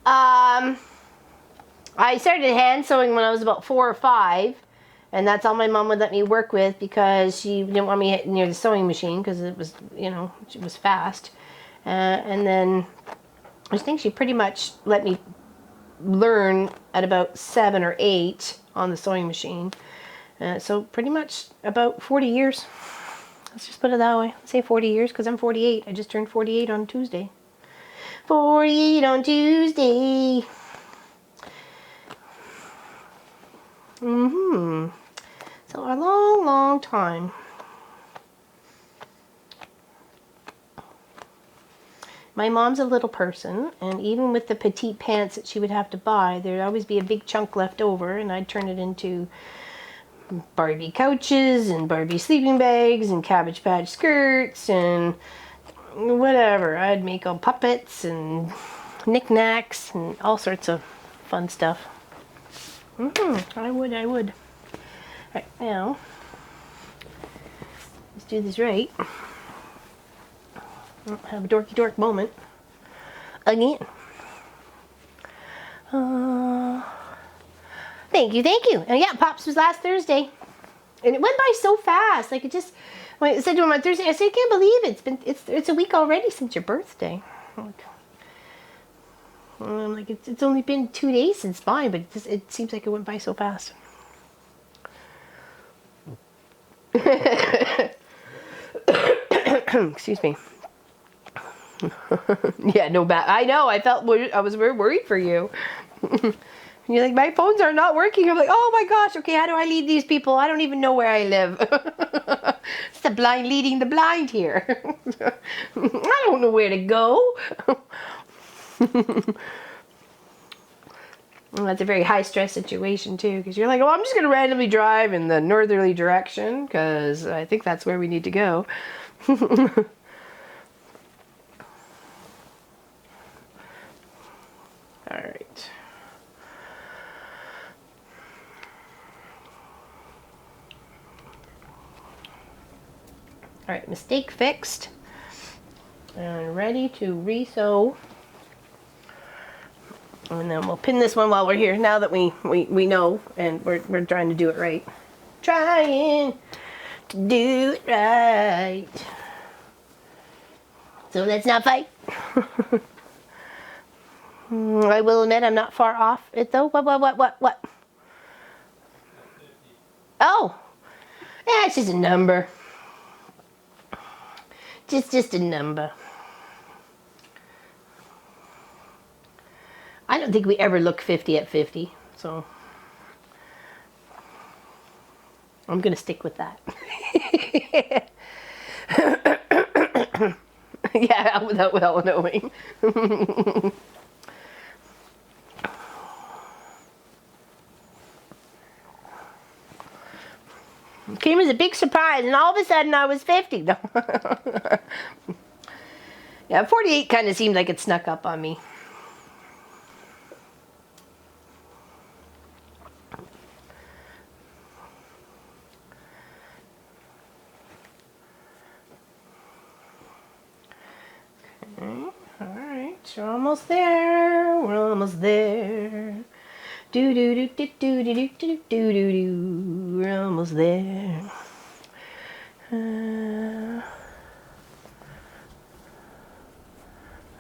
been sewing? I started hand sewing when I was about 4 or 5. And that's all my mom would let me work with because she didn't want me near the sewing machine because it was, it was fast. And then I think she pretty much let me learn at about 7 or 8 on the sewing machine. So pretty much about 40 years. Let's just put it that way. Say 40 years because I'm 48. I just turned 48 on Tuesday. 48 on Tuesday. So a long, long time. My mom's a little person, and even with the petite pants that she would have to buy, there'd always be a big chunk left over, and I'd turn it into Barbie couches and Barbie sleeping bags and Cabbage Patch skirts and whatever. I'd make all puppets and knickknacks and all sorts of fun stuff. I would. Right now, let's do this right. Have a dorky dork moment again. Thank you. And yeah, Pops was last Thursday, and it went by so fast. Like it just. When I said to him on Thursday, I said, I can't believe it's a week already since your birthday. I'm like, it's only been 2 days since mine, but it seems like it went by so fast. Excuse me. Yeah, no bad. I know. I was very worried for you. And you're like, my phones are not working. I'm like, oh my gosh. Okay, how do I lead these people? I don't even know where I live. It's the blind leading the blind here. I don't know where to go. Well, that's a very high stress situation too, because you're like, oh, I'm just going to randomly drive in the northerly direction because I think that's where we need to go. All right. All right, mistake fixed. And ready to re-sew. And then we'll pin this one while we're here, now that we know and we're trying to do it right. Trying to do it right. So let's not fight. I will admit I'm not far off it though. What? Oh! Yeah, it's just a number. Just a number. I don't think we ever look 50 at 50, so I'm gonna stick with that. Yeah, without well knowing. Came as a big surprise, and all of a sudden I was 50. Yeah, 48 kind of seemed like it snuck up on me. Alright, we're almost there. We're almost there. Do do do do do do do do do do do. We're almost there.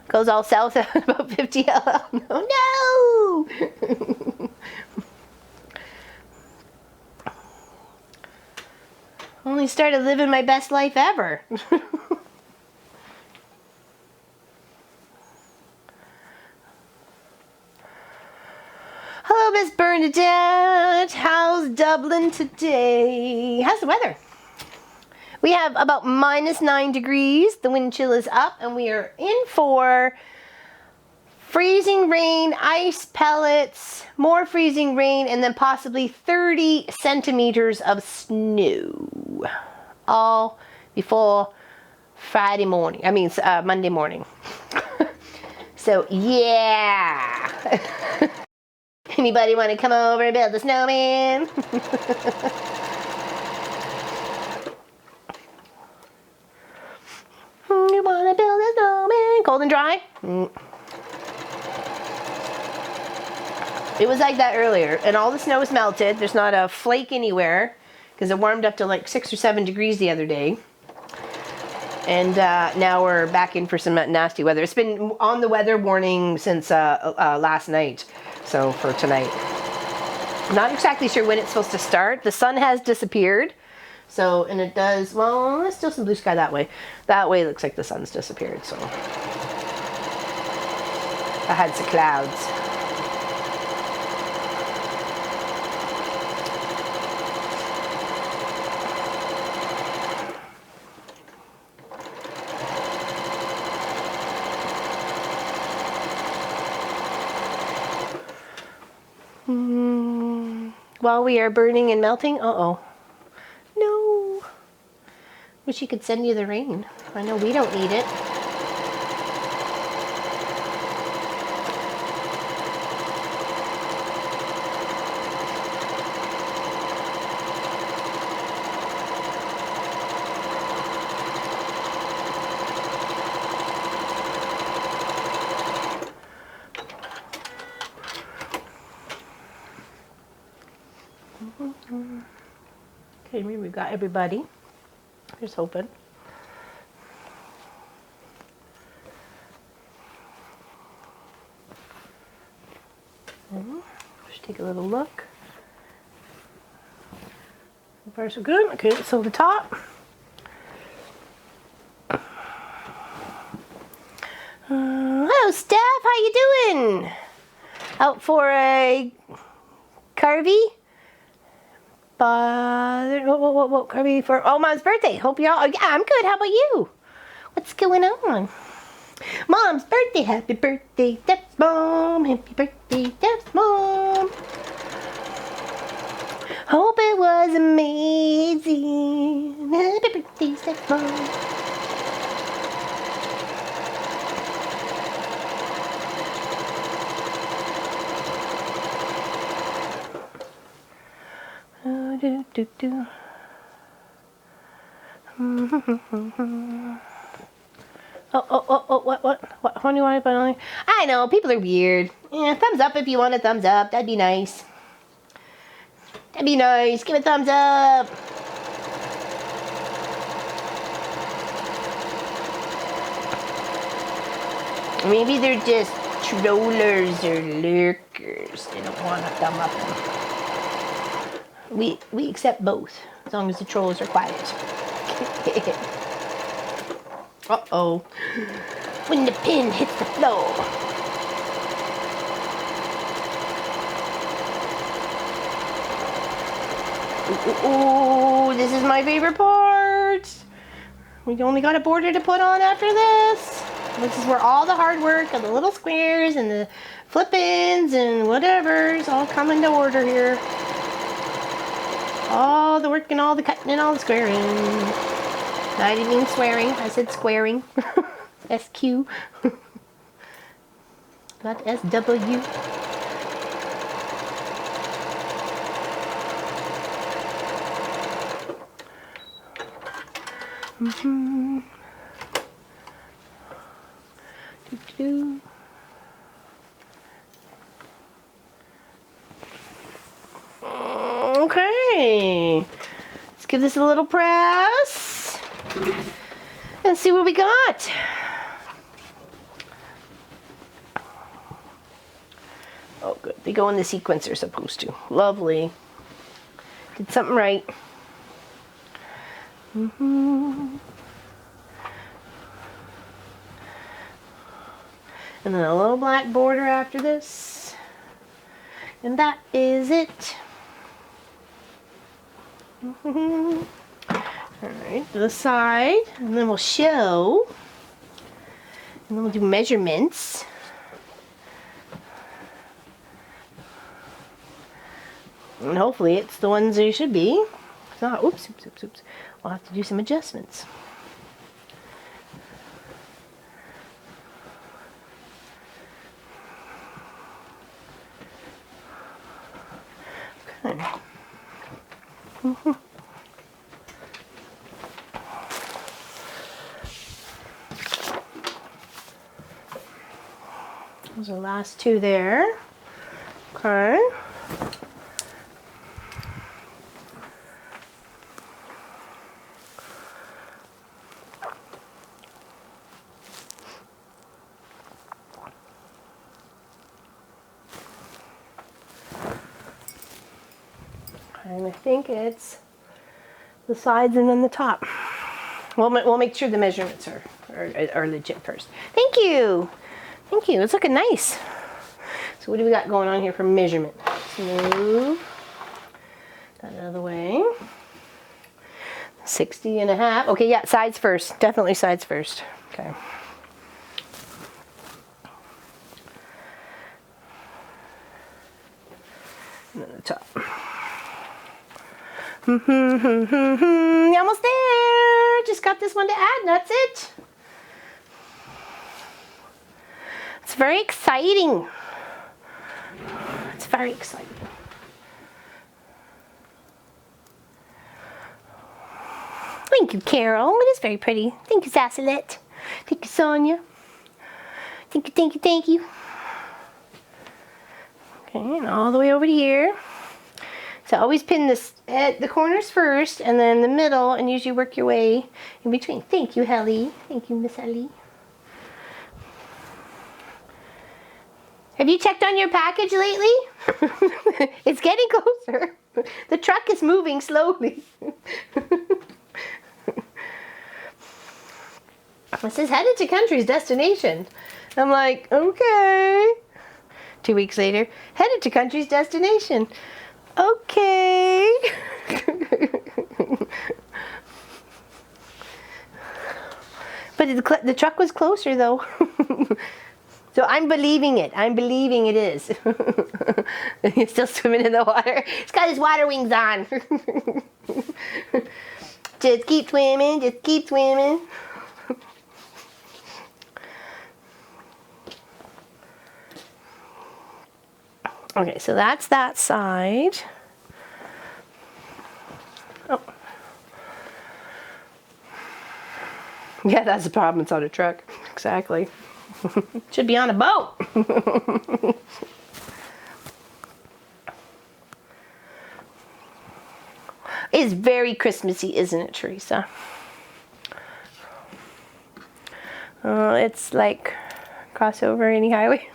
Goes all south at about 50 LL. No! Only started living my best life ever. Hello, Miss Bernadette. How's Dublin today? How's the weather? We have about -9 degrees. The wind chill is up, and we are in for freezing rain, ice pellets, more freezing rain, and then possibly 30 centimeters of snow. All before Friday morning. I mean, Monday morning. So, yeah. Anybody want to come over and build a snowman? You want to build a snowman? Cold and dry? It was like that earlier, and all the snow was melted. There's not a flake anywhere because it warmed up to like 6 or 7 degrees the other day. And now we're back in for some nasty weather. It's been on the weather warning since last night. So for tonight, not exactly sure when it's supposed to start. The sun has disappeared. So, and it does, well, there's still some blue sky that way. That way it looks like the sun's disappeared, so. I had some clouds. While we are burning and melting, uh-oh. No. Wish you could send you the rain. I know we don't need it. Okay, maybe we've got everybody. Here's hoping. Just take a little look. So far so good. Okay, so the top. Hello, Steph. How you doing? Out for a carvy? What carvy for? Oh, Mom's birthday. Hope y'all. Oh, yeah, I'm good. How about you? What's going on? Mom's birthday. Happy birthday, Steph's mom. Happy birthday, Steph's mom. Hope it was amazing. Happy birthday, Steph's mom. What do you want to put on? I know, people are weird. Yeah, thumbs up if you want a thumbs up. That'd be nice. That'd be nice. Give a thumbs up. Maybe they're just trollers or lurkers. They don't want a thumb up. We accept both, as long as the trolls are quiet. Uh-oh. When the pin hits the floor. Ooh, this is my favorite part. We only got a border to put on after this. This is where all the hard work of the little squares and the flip-ins and whatever is all coming to order here. All the work and all the cutting and all the squaring. I didn't mean swearing. I said squaring. SQ. Not SW. Okay. Let's give this a little press. And see what we got. Oh, good. They go in the sequence they're supposed to. Lovely. Did something right. And then a little black border after this. And that is it. Alright, to the side. And then we'll show. And then we'll do measurements. And hopefully it's the ones they should be. If not, oops. We'll have to do some adjustments. Okay. Those are the last two there. Okay. And I think it's the sides and then the top. We'll make sure the measurements are legit first. Thank you. Thank you. It's looking nice. So what do we got going on here for measurement? Smooth. That out of the way. 60.5. Okay, yeah, sides first. Definitely sides first. Okay. And then the top. You're almost there. Just got this one to add, and that's it. It's very exciting. It's very exciting. Thank you, Carol. It is very pretty. Thank you, Sassalet. Thank you, Sonia. Thank you. Okay, and all the way over to here. So always pin this at the corners first and then the middle and usually work your way in between. Thank you, Helly. Thank you, Miss Helly. Have you checked on your package lately? It's getting closer. The truck is moving slowly. It says headed to country's destination. I'm like, okay. 2 weeks later, headed to country's destination. Okay. But the truck was closer though. So I'm believing it. I'm believing it is. He's still swimming in the water. He's got his water wings on. Just keep swimming. Just keep swimming. Okay, so that's that side. Oh. Yeah, that's the problem. It's on a truck. Exactly. Should be on a boat. It's very Christmassy, isn't it, Teresa? It's like crossover any highway.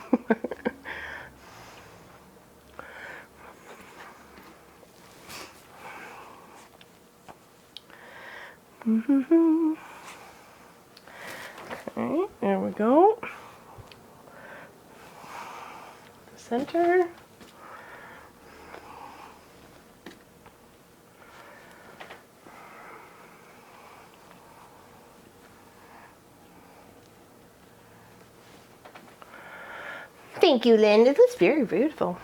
Okay, there we go. Center. Thank you, Lynn. It looks very beautiful.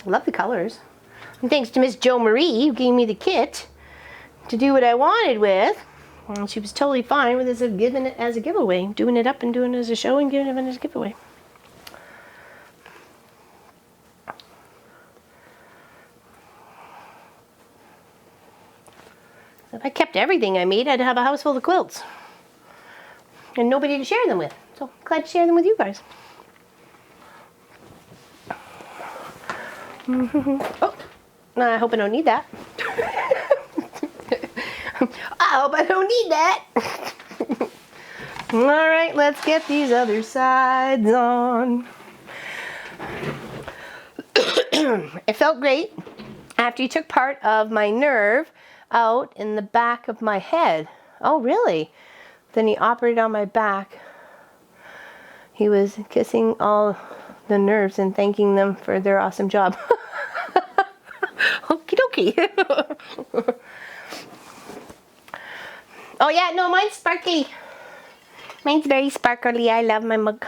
I love the colors. And thanks to Miss Jo Marie, who gave me the kit to do what I wanted with. Well, she was totally fine with us giving it as a giveaway, doing it up and doing it as a show and giving it as a giveaway. If I kept everything I made, I'd have a house full of quilts. And nobody to share them with. So I'm glad to share them with you guys. Oh, I hope I don't need that. I hope I don't need that. All right, let's get these other sides on. It felt great after you took part of my nerve out in the back of my head. Oh, really? Then he operated on my back. He was kissing all the nerves and thanking them for their awesome job. Okie dokie. Oh yeah, no, mine's sparkly. Mine's very sparkly. I love my mug.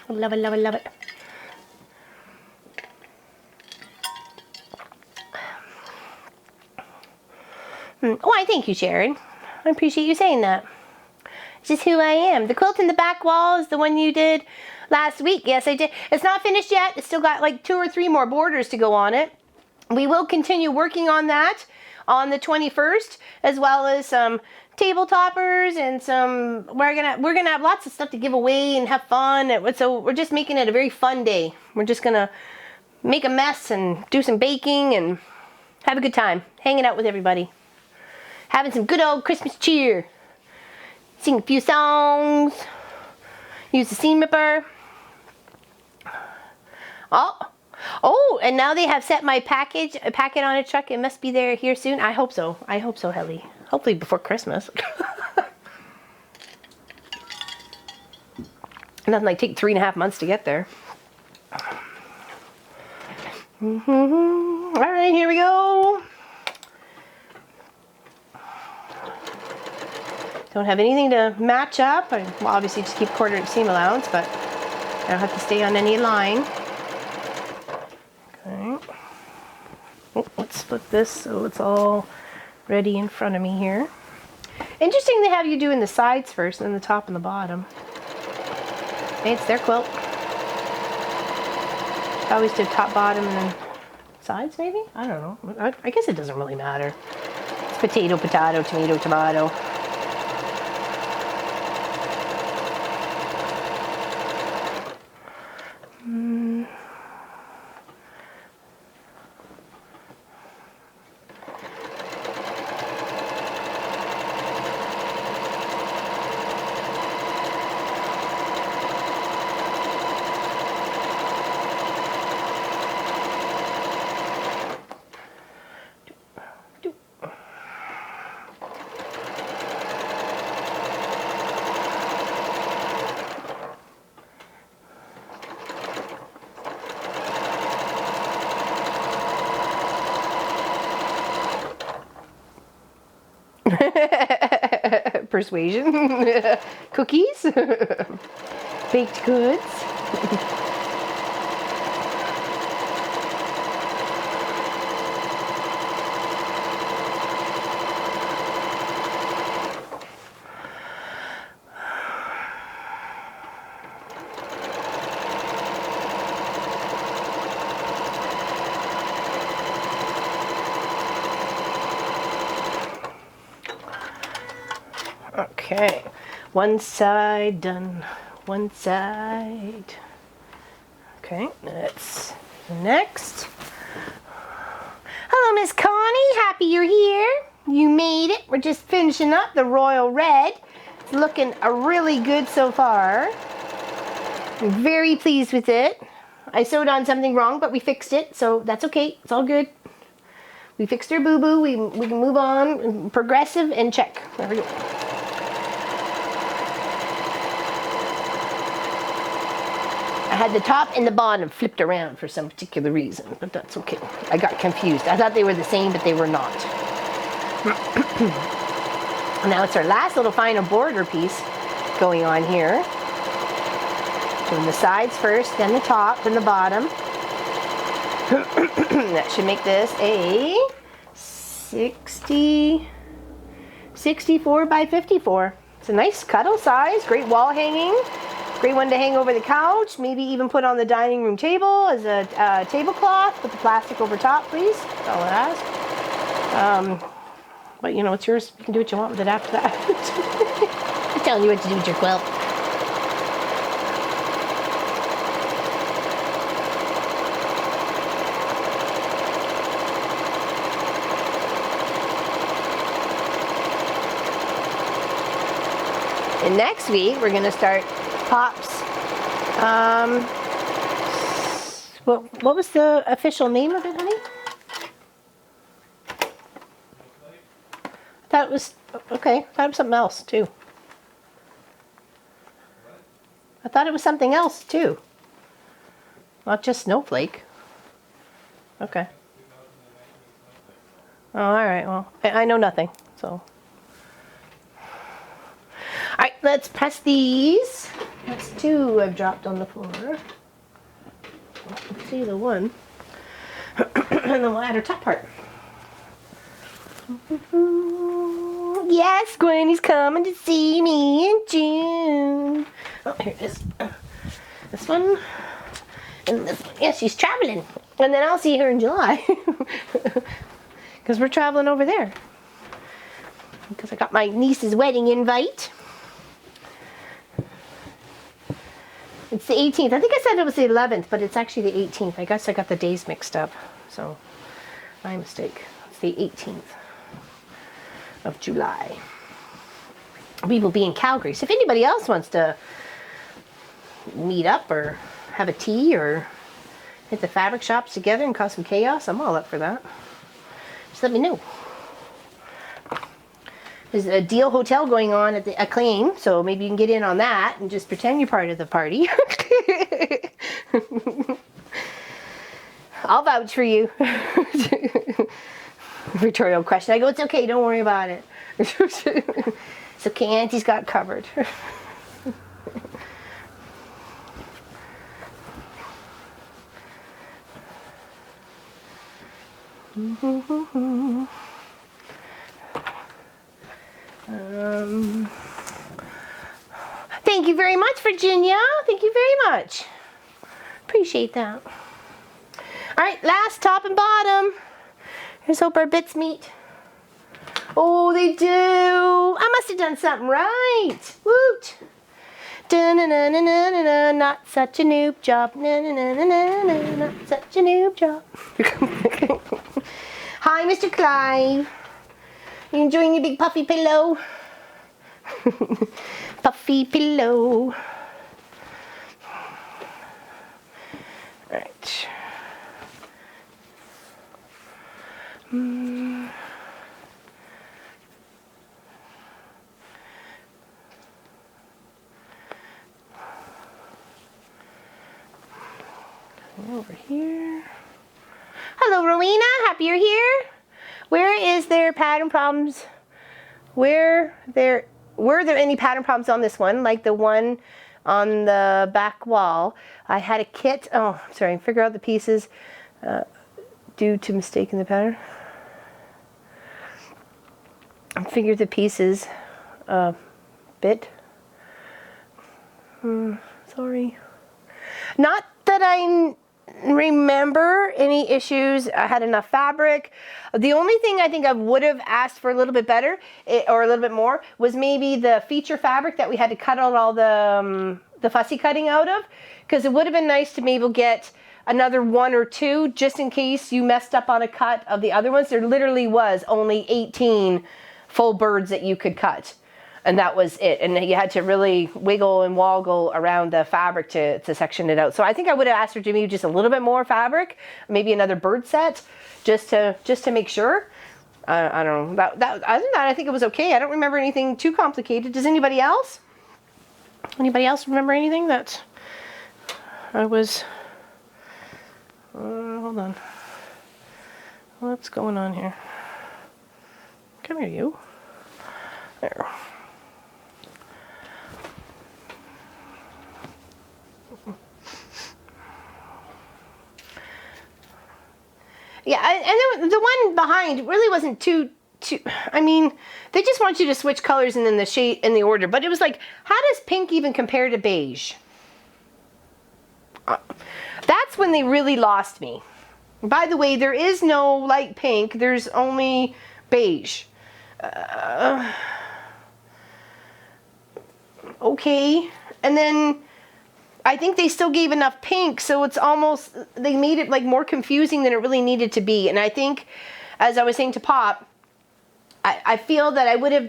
I love it, love it, love it. Oh, I thank you, Sharon. I appreciate you saying that. It's just who I am. The quilt in the back wall is the one you did last week. Yes, I did. It's not finished yet. It's still got like 2 or 3 more borders to go on it. We will continue working on that on the 21st, as well as some table toppers and some, we're gonna have lots of stuff to give away and have fun. So we're just making it a very fun day. We're just gonna make a mess and do some baking and have a good time, hanging out with everybody, having some good old Christmas cheer, sing a few songs, use the seam ripper. Oh, and now they have set my packet on a truck. It must be here soon. I hope so. I hope so, Helly. Hopefully before Christmas. Nothing like take 3.5 months to get there. All right, here we go. Don't have anything to match up. I will obviously just keep 1/4 inch seam allowance, but I don't have to stay on any line. Okay. Oh, let's split this so it's all ready in front of me here. Interesting they have you doing the sides first and then the top and the bottom. Hey, it's their quilt. I always did top, bottom, and then sides maybe? I don't know. I guess it doesn't really matter. It's potato, potato, tomato, tomato. Persuasion. Cookies. Baked goods. Okay, one side done, one side. Okay, that's next. Hello, Miss Connie, happy you're here. You made it. We're just finishing up the Royal Red. It's looking really good so far. I'm very pleased with it. I sewed on something wrong, but we fixed it, so that's okay. It's all good. We fixed our boo-boo. We can move on. Progressive and check. There we go. I had the top and the bottom flipped around for some particular reason, but that's okay. I got confused. I thought they were the same, but they were not. Now it's our last little final border piece going on here. Doing the sides first, then the top, then the bottom. That should make this a 64 by 54. It's a nice cuddle size, great wall hanging. Great one to hang over the couch, maybe even put on the dining room table as a tablecloth. Put the plastic over top, please. That's all I ask. But you know, it's yours. You can do what you want with it after that. I'm telling you what to do with your quilt. And next week, we're going to start Pop's, what was the official name of it, honey? I thought it was, okay, I thought it was something else, too. I thought it was something else, too. Not just Snowflake. Okay. Oh, all right, well, I know nothing, so. All right, let's press these. That's two I've dropped on the floor. Let's see the one. And then we'll add our top part. Yes, Gwenny's coming to see me in June. Oh, here it is. This one. And this one. Yeah, she's traveling. And then I'll see her in July. Because we're traveling over there. Because I got my niece's wedding invite. It's the 18th. I think I said it was the 11th, but it's actually the 18th. I guess I got the days mixed up. So, my mistake. It's the 18th of July. We will be in Calgary. So if anybody else wants to meet up or have a tea or hit the fabric shops together and cause some chaos, I'm all up for that. Just let me know. There's a deal hotel going on at the Acclaim, so maybe you can get in on that and just pretend you're part of the party. I'll vouch for you. Rhetorical question. I go, it's okay, don't worry about it. It's okay, Auntie's got covered. Thank you very much, Virginia. Thank you very much. Appreciate that. All right, last top and bottom. Here's hope our bits meet. Oh, they do. I must have done something right. Woot. Da-na-na-na-na-na-na, not such a noob job. Na-na-na-na-na-na, not such a noob job. Hi, Mr. Clive. You enjoying your big puffy pillow? Puffy pillow. All right. Over here. Hello, Rowena. Happy you're here. Where is their pattern problems were there any pattern problems on this one, like the one on the back wall? I had a kit. Oh, sorry. Figure out the pieces due to mistake in the pattern. Figure the pieces bit. Sorry. Not that I remember any issues. I had enough fabric. The only thing I think I would have asked for a little bit better or a little bit more was maybe the feature fabric that we had to cut out all the fussy cutting out of, because it would have been nice to maybe get another 1 or 2 just in case you messed up on a cut of the other ones. There literally was only 18 full birds that you could cut. And that was it. And you had to really wiggle and woggle around the fabric to section it out. So I think I would have asked her to maybe just a little bit more fabric, maybe another bird set, just to make sure. I don't know. Other than that, I think it was okay. I don't remember anything too complicated. Does anybody else? Anybody else remember anything that I was? Hold on. What's going on here? Come here, you. There. Yeah, and then the one behind really wasn't too. I mean, they just want you to switch colors and then the shade and the order. But it was like, how does pink even compare to beige? That's when they really lost me. By the way, there is no light pink. There's only beige. Okay, and then I think they still gave enough pink, so it's almost, they made it like more confusing than it really needed to be. And I think, as I was saying to Pop, I feel that I would have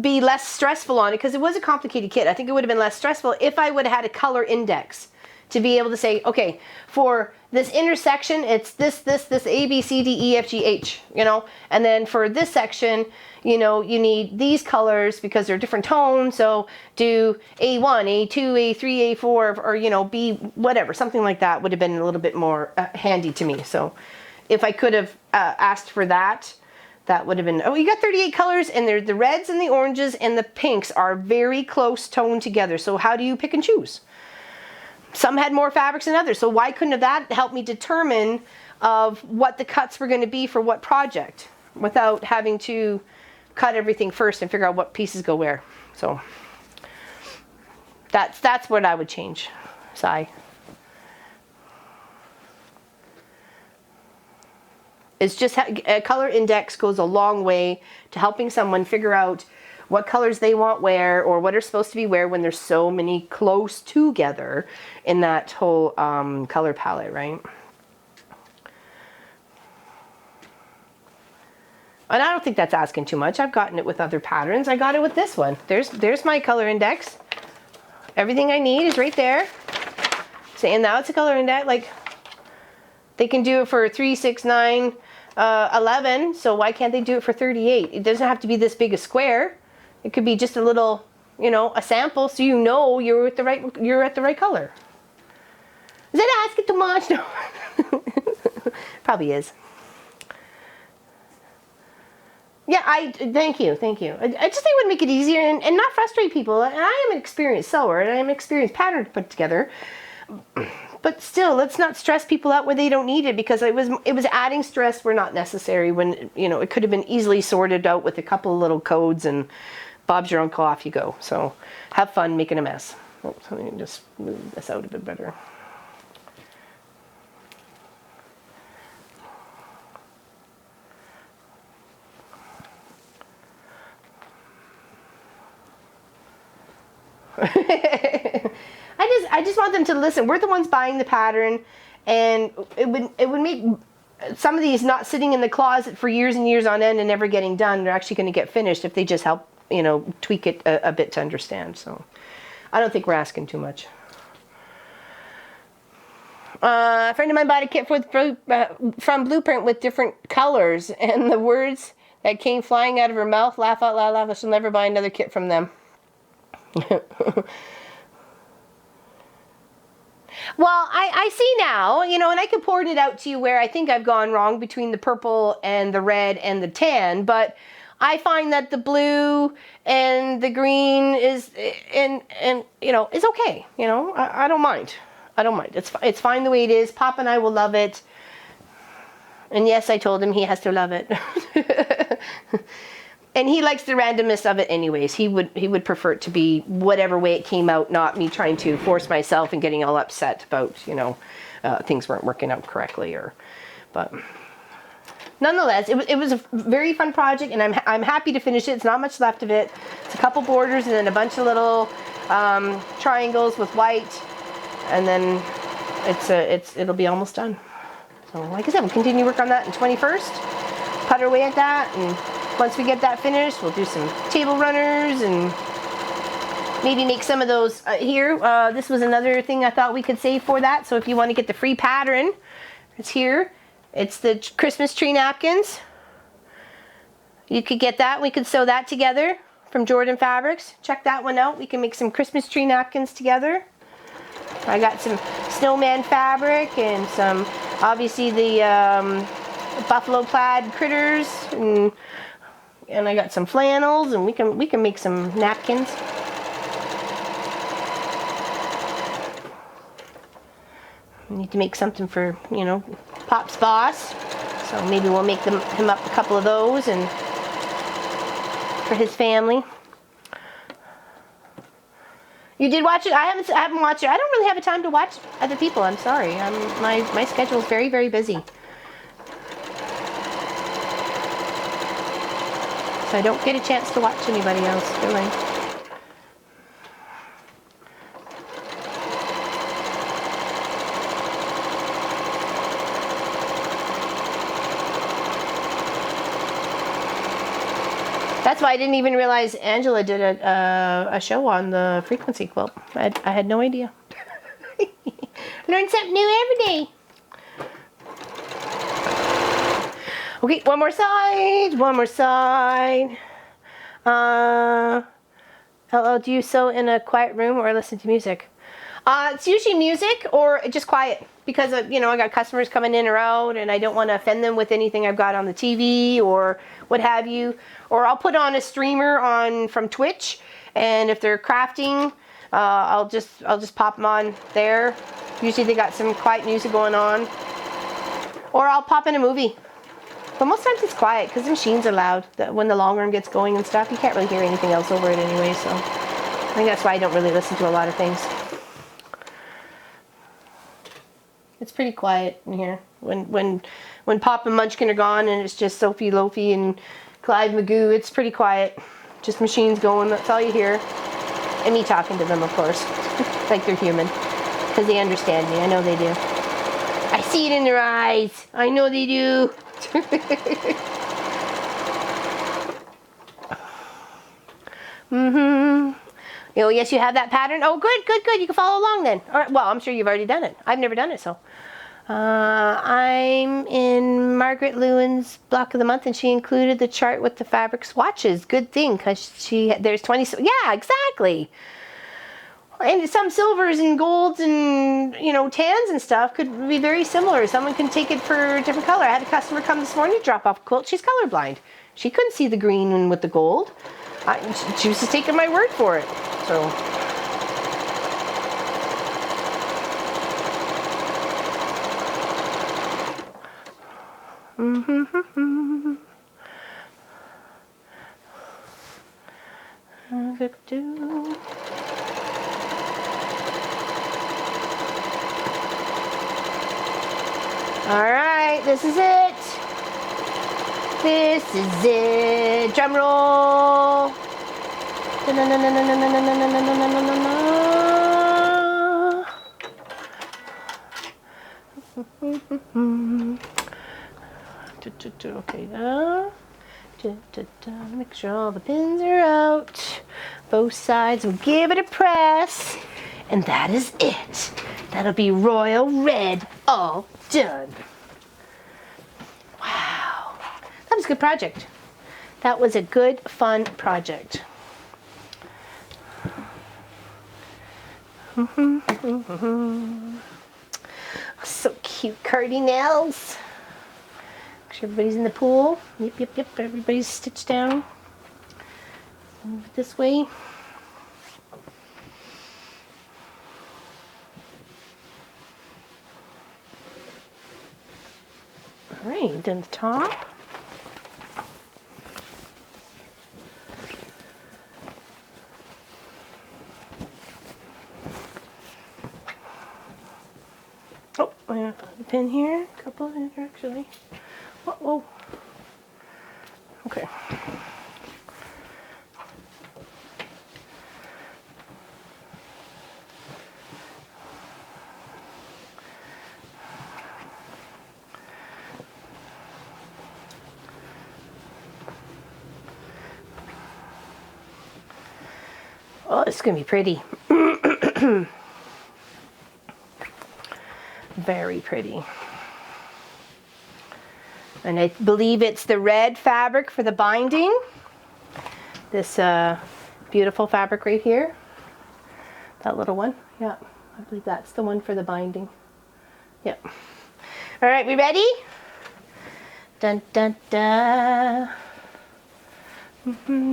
be less stressful on it, because it was a complicated kit. I think it would have been less stressful if I would have had a color index to be able to say, okay, for this intersection, it's this, A, B, C, D, E, F, G, H, you know, and then for this section, you know, you need these colors because they're different tones, so do A1, A2, A3, A4, or, you know, B, whatever, something like that would have been a little bit more handy to me. So if I could have asked for that, that would have been, oh, you got 38 colors, and the reds and the oranges and the pinks are very close toned together. So how do you pick and choose? Some had more fabrics than others, so why couldn't have that helped me determine of what the cuts were going to be for what project without having to cut everything first and figure out what pieces go where? So that's what I would change. Sigh. It's just a color index goes a long way to helping someone figure out what colors they want where, or what are supposed to be where, when there's so many close together in that whole color palette, right? And I don't think that's asking too much. I've gotten it with other patterns. I got it with this one. There's my color index. Everything I need is right there. And now it's a color index. Like, they can do it for 3, 6, 9, 11. So why can't they do it for 38? It doesn't have to be this big a square. It could be just a little, you know, a sample, so you know you're at the right color. Is that asking too much? No. Probably is. Yeah, thank you. I just think it would make it easier and not frustrate people. And I am an experienced sewer, and I am an experienced pattern to put together. But still, let's not stress people out where they don't need it, because it was adding stress where not necessary, when, you know, it could have been easily sorted out with a couple of little codes and Bob's your uncle, off you go. So have fun making a mess. Oh, let me just move this out a bit better. I just want them to listen. We're the ones buying the pattern, and it would make some of these not sitting in the closet for years and years on end and never getting done. They're actually going to get finished if they just help, you know, tweak it a bit to understand. So I don't think we're asking too much. A friend of mine bought a kit from Blueprint with different colors, and the words that came flying out of her mouth, laugh out loud, laugh, I shall never buy another kit from them. Well, I see now, you know, and I can point it out to you where I think I've gone wrong between the purple and the red and the tan, but I find that the blue and the green is, and you know, is okay. You know, I don't mind. I don't mind. It's fine the way it is. Pop and I will love it. And yes, I told him he has to love it. And he likes the randomness of it anyways. He would prefer it to be whatever way it came out, not me trying to force myself and getting all upset about, you know, things weren't working out correctly, but nonetheless, it was a very fun project, and I'm happy to finish it. It's not much left of it. It's a couple borders and then a bunch of little triangles with white, and then it'll be almost done. So like I said, we'll continue work on that in 21st, putter away at that, and once we get that finished, we'll do some table runners and maybe make some of those here. This was another thing I thought we could save for that. So if you want to get the free pattern, it's here. It's the Christmas tree napkins. You could get that. We could sew that together from Jordan Fabrics. Check that one out. We can make some Christmas tree napkins together. I got some snowman fabric and some, obviously the buffalo plaid critters, and I got some flannels, and we can make some napkins. We need to make something for, you know, Pop's boss. So maybe we'll make him up a couple of those, and for his family. You did watch it? I haven't watched it. I don't really have a time to watch other people. I'm sorry. My schedule is very, very busy. So I don't get a chance to watch anybody else, really. That's why I didn't even realize Angela did a show on the frequency quilt. I had no idea. Learn something new every day. Okay, one more side. Hello, do you sew in a quiet room or listen to music? It's usually music or just quiet, because you know, I got customers coming in or out, and I don't want to offend them with anything I've got on the TV or what have you. Or I'll put on a streamer from Twitch, and if they're crafting, I'll just pop them on there. Usually they got some quiet music going on, or I'll pop in a movie. But most times it's quiet because the machines are loud. When the long arm gets going and stuff, you can't really hear anything else over it anyway. So I think that's why I don't really listen to a lot of things. It's pretty quiet in here. When Pop and Munchkin are gone and it's just Sophie, Lofi, and Clyde Magoo, it's pretty quiet. Just machines going, that's all you hear. And me talking to them, of course. Like they're human. Because they understand me, I know they do. I see it in their eyes. I know they do. Oh, yes, you have that pattern. Oh, good. You can follow along then. All right, well, I'm sure you've already done it. I've never done it, so. I'm in Margaret Lewin's block of the month, and she included the chart with the fabric swatches. Good thing, because there's 20. Yeah, exactly. And some silvers and golds and, you know, tans and stuff could be very similar. Someone can take it for a different color. I had a customer come this morning to drop off a quilt. She's colorblind. She couldn't see the green with the gold. She was just taking my word for it. So. All right, this is it. This is it. Drum roll. Okay, make sure all the pins are out. Both sides will give it a press. And that is it. That'll be Royal Red all done. Wow. That was a good project. That was a good, fun project. So cute, cardinals. sure everybody's in the pool. Yep, yep, yep. Everybody's stitched down. Move it this way. All right, done the top. Oh, I have a pin here. A couple in here, actually. Whoa, whoa. Okay. Oh, it's gonna be pretty. Very pretty. And I believe it's the red fabric for the binding. This beautiful fabric right here. That little one. Yeah, I believe that's the one for the binding. Yep. All right, we ready? Dun, dun, dun.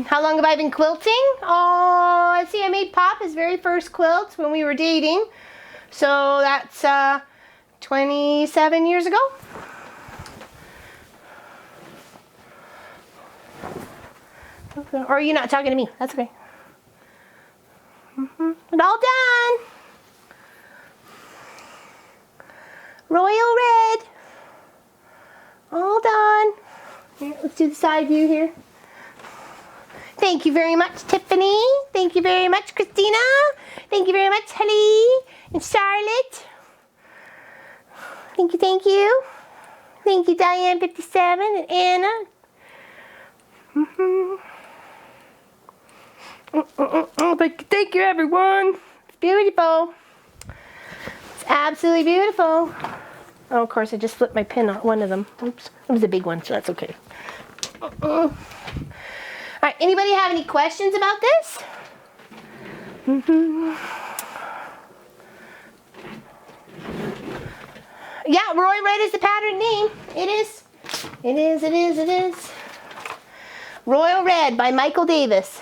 How long have I been quilting? Oh, let's see, I made Pop his very first quilt when we were dating. So that's 27 years ago. Okay. Or are you not talking to me? That's okay. It's all done. Royal Red. All done. Here, let's do the side view here. Thank you very much, Tiffany. Thank you very much, Christina. Thank you very much, Helly and Charlotte. Thank you, thank you. Thank you, Diane 57 and Anna. Thank you, everyone. It's beautiful. It's absolutely beautiful. Oh, of course, I just flipped my pin on one of them. Oops, it was a big one, so that's okay. All right, anybody have any questions about this? Yeah, Roy Red is the pattern name. It is. It is, it is, it is. Royal Red by Michael Davis.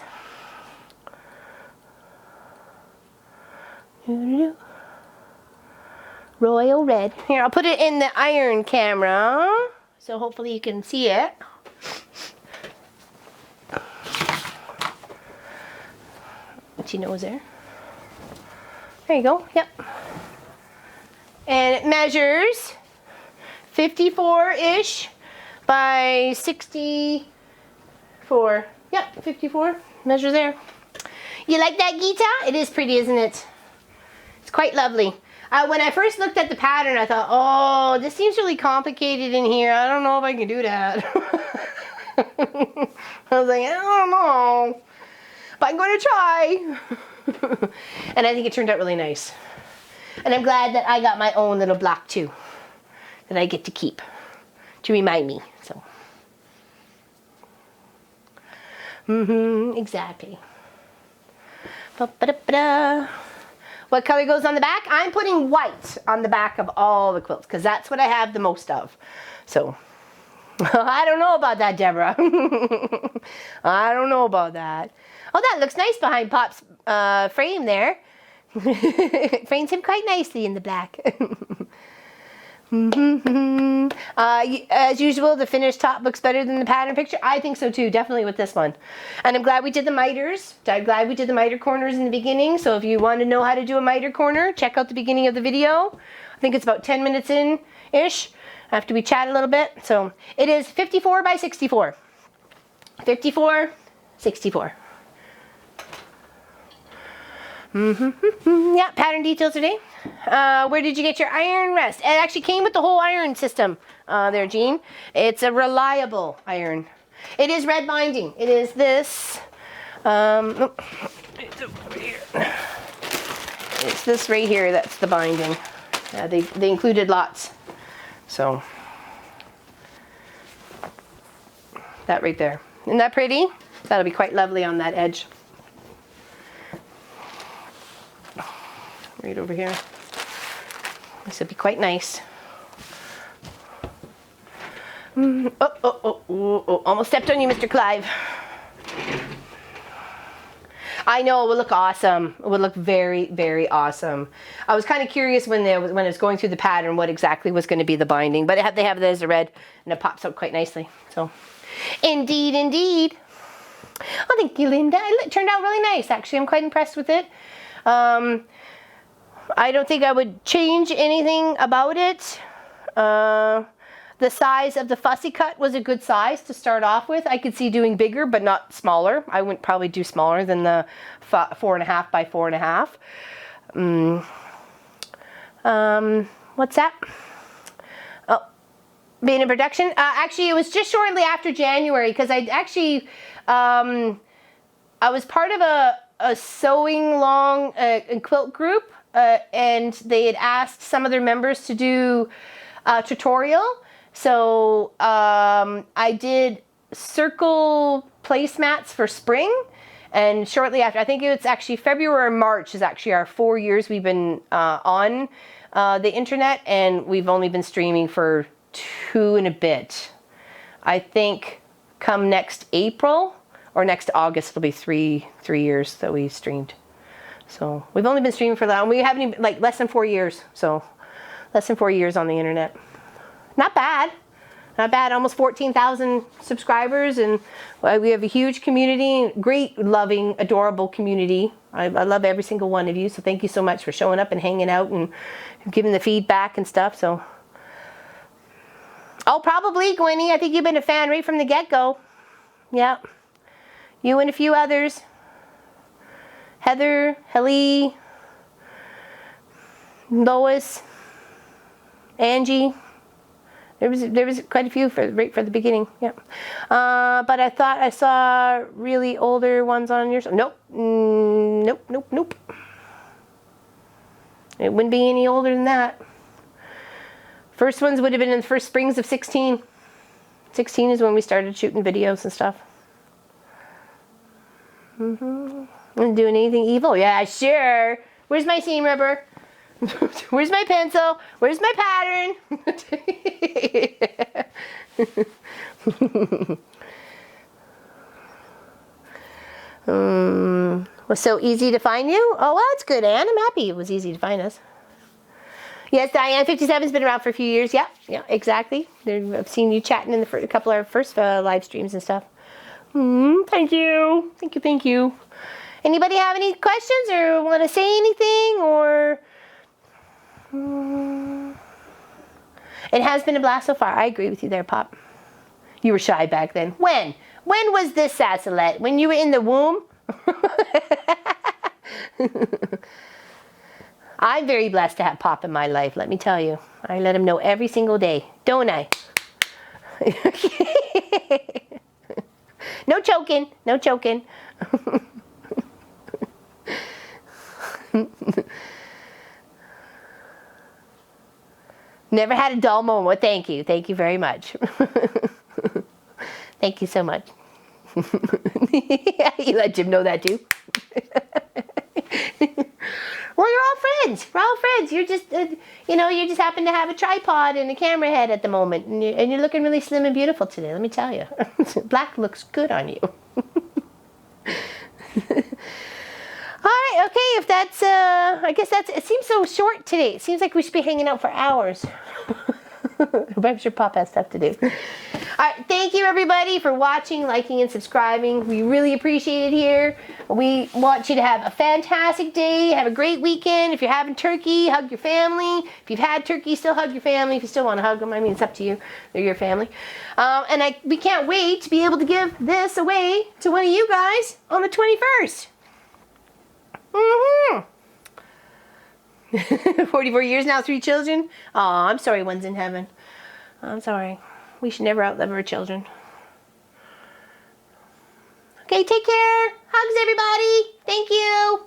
Royal Red. Here, I'll put it in the iron camera, so hopefully you can see it. What you know is there. There you go, yep. And it measures 54-ish by 64. Yep, 54, measure there. You like that, Geeta? It is pretty, isn't it? It's quite lovely. When I first looked at the pattern, I thought, oh, this seems really complicated in here. I don't know if I can do that. I was like, I don't know, but I'm going to try. And I think it turned out really nice. And I'm glad that I got my own little block too, that I get to keep to remind me. So, exactly. Ba-ba-da-ba-da. What color goes on the back? I'm putting white on the back of all the quilts because that's what I have the most of. So, I don't know about that, Deborah. I don't know about that. Oh, that looks nice behind Pop's frame there. It frames him quite nicely in the black. As usual, the finished top looks better than the pattern picture. I think so too, definitely with this one. And I'm glad we did the miters. I'm glad we did the miter corners in the beginning. So if you want to know how to do a miter corner, check out the beginning of the video. I think it's about 10 minutes in-ish after we chat a little bit. So it is 54 by 64. 54, 64. Yeah, pattern details today. Where did you get your iron rest? It actually came with the whole iron system there, Jean. It's a reliable iron. It is red binding. It is this. It's over here. It's this right here that's the binding. They included lots. So, that right there. Isn't that pretty? That'll be quite lovely on that edge. Right over here. This would be quite nice. Oh, almost stepped on you, Mr. Clive. I know, it would look awesome. It would look very, very awesome. I was kind of curious when it was going through the pattern what exactly was going to be the binding, but they have it as a red, and it pops out quite nicely. So, indeed, indeed. Oh, thank you, Linda. It turned out really nice, actually. I'm quite impressed with it. I don't think I would change anything about it. The size of the fussy cut was a good size to start off with. I could see doing bigger, but not smaller. I wouldn't probably do smaller than the 4.5 by 4.5. What's that? Oh, being in production. Actually, it was just shortly after January because I actually, I was part of a sewing long quilt group, and they had asked some of their members to do a tutorial. So I did circle placemats for spring, and shortly after, I think it's actually February or March is actually our 4 years we've been on the internet, and we've only been streaming for 2 and a bit. I think come next April or next August it'll be three years that we streamed. So we've only been streaming for that, and we haven't even, like, less than 4 years. So less than 4 years on the internet. Not bad. Not bad. Almost 14,000 subscribers, and we have a huge community, great, loving, adorable community. I love every single one of you, so thank you so much for showing up and hanging out and giving the feedback and stuff. So, oh, probably, Gwenny. I think you've been a fan right from the get-go. Yeah. You and a few others. Heather, Helly, Lois, Angie. There was quite a few right for the beginning, yeah. But I thought I saw really older ones on yours. Nope, nope. It wouldn't be any older than that. First ones would have been in the first springs of 16. 16 is when we started shooting videos and stuff. And doing anything evil? Yeah, sure. Where's my seam rubber? Where's my pencil? Where's my pattern? Was so easy to find you? Oh, well, that's good, Anne. I'm happy it was easy to find us. Yes, Diane, 57's been around for a few years. Yeah, exactly. I've seen you chatting in a couple of our first live streams and stuff. Thank you. Thank you. Anybody have any questions or want to say anything or... It has been a blast so far. I agree with you there, Pop. You were shy back then. When? When was this, Sassalette? When you were in the womb? I'm very blessed to have Pop in my life, let me tell you. I let him know every single day, don't I? No choking, no choking. Never had a dull moment. Well, thank you. Thank you very much. Thank you so much. You let Jim know that too. Well, you're all friends. We're all friends. You're just, you just happen to have a tripod and a camera head at the moment, and you're looking really slim and beautiful today. Let me tell you, black looks good on you. All right, okay, if that's, I guess it seems so short today. It seems like we should be hanging out for hours. I'm sure Pop has stuff to do. All right, thank you, everybody, for watching, liking, and subscribing. We really appreciate it here. We want you to have a fantastic day. Have a great weekend. If you're having turkey, hug your family. If you've had turkey, still hug your family. If you still want to hug them, I mean, it's up to you. They're your family. And we can't wait to be able to give this away to one of you guys on the 21st. 44 years now, 3 children. Oh, I'm sorry, one's in heaven. I'm sorry. We should never outlive our children. Okay, take care. Hugs, everybody. Thank you.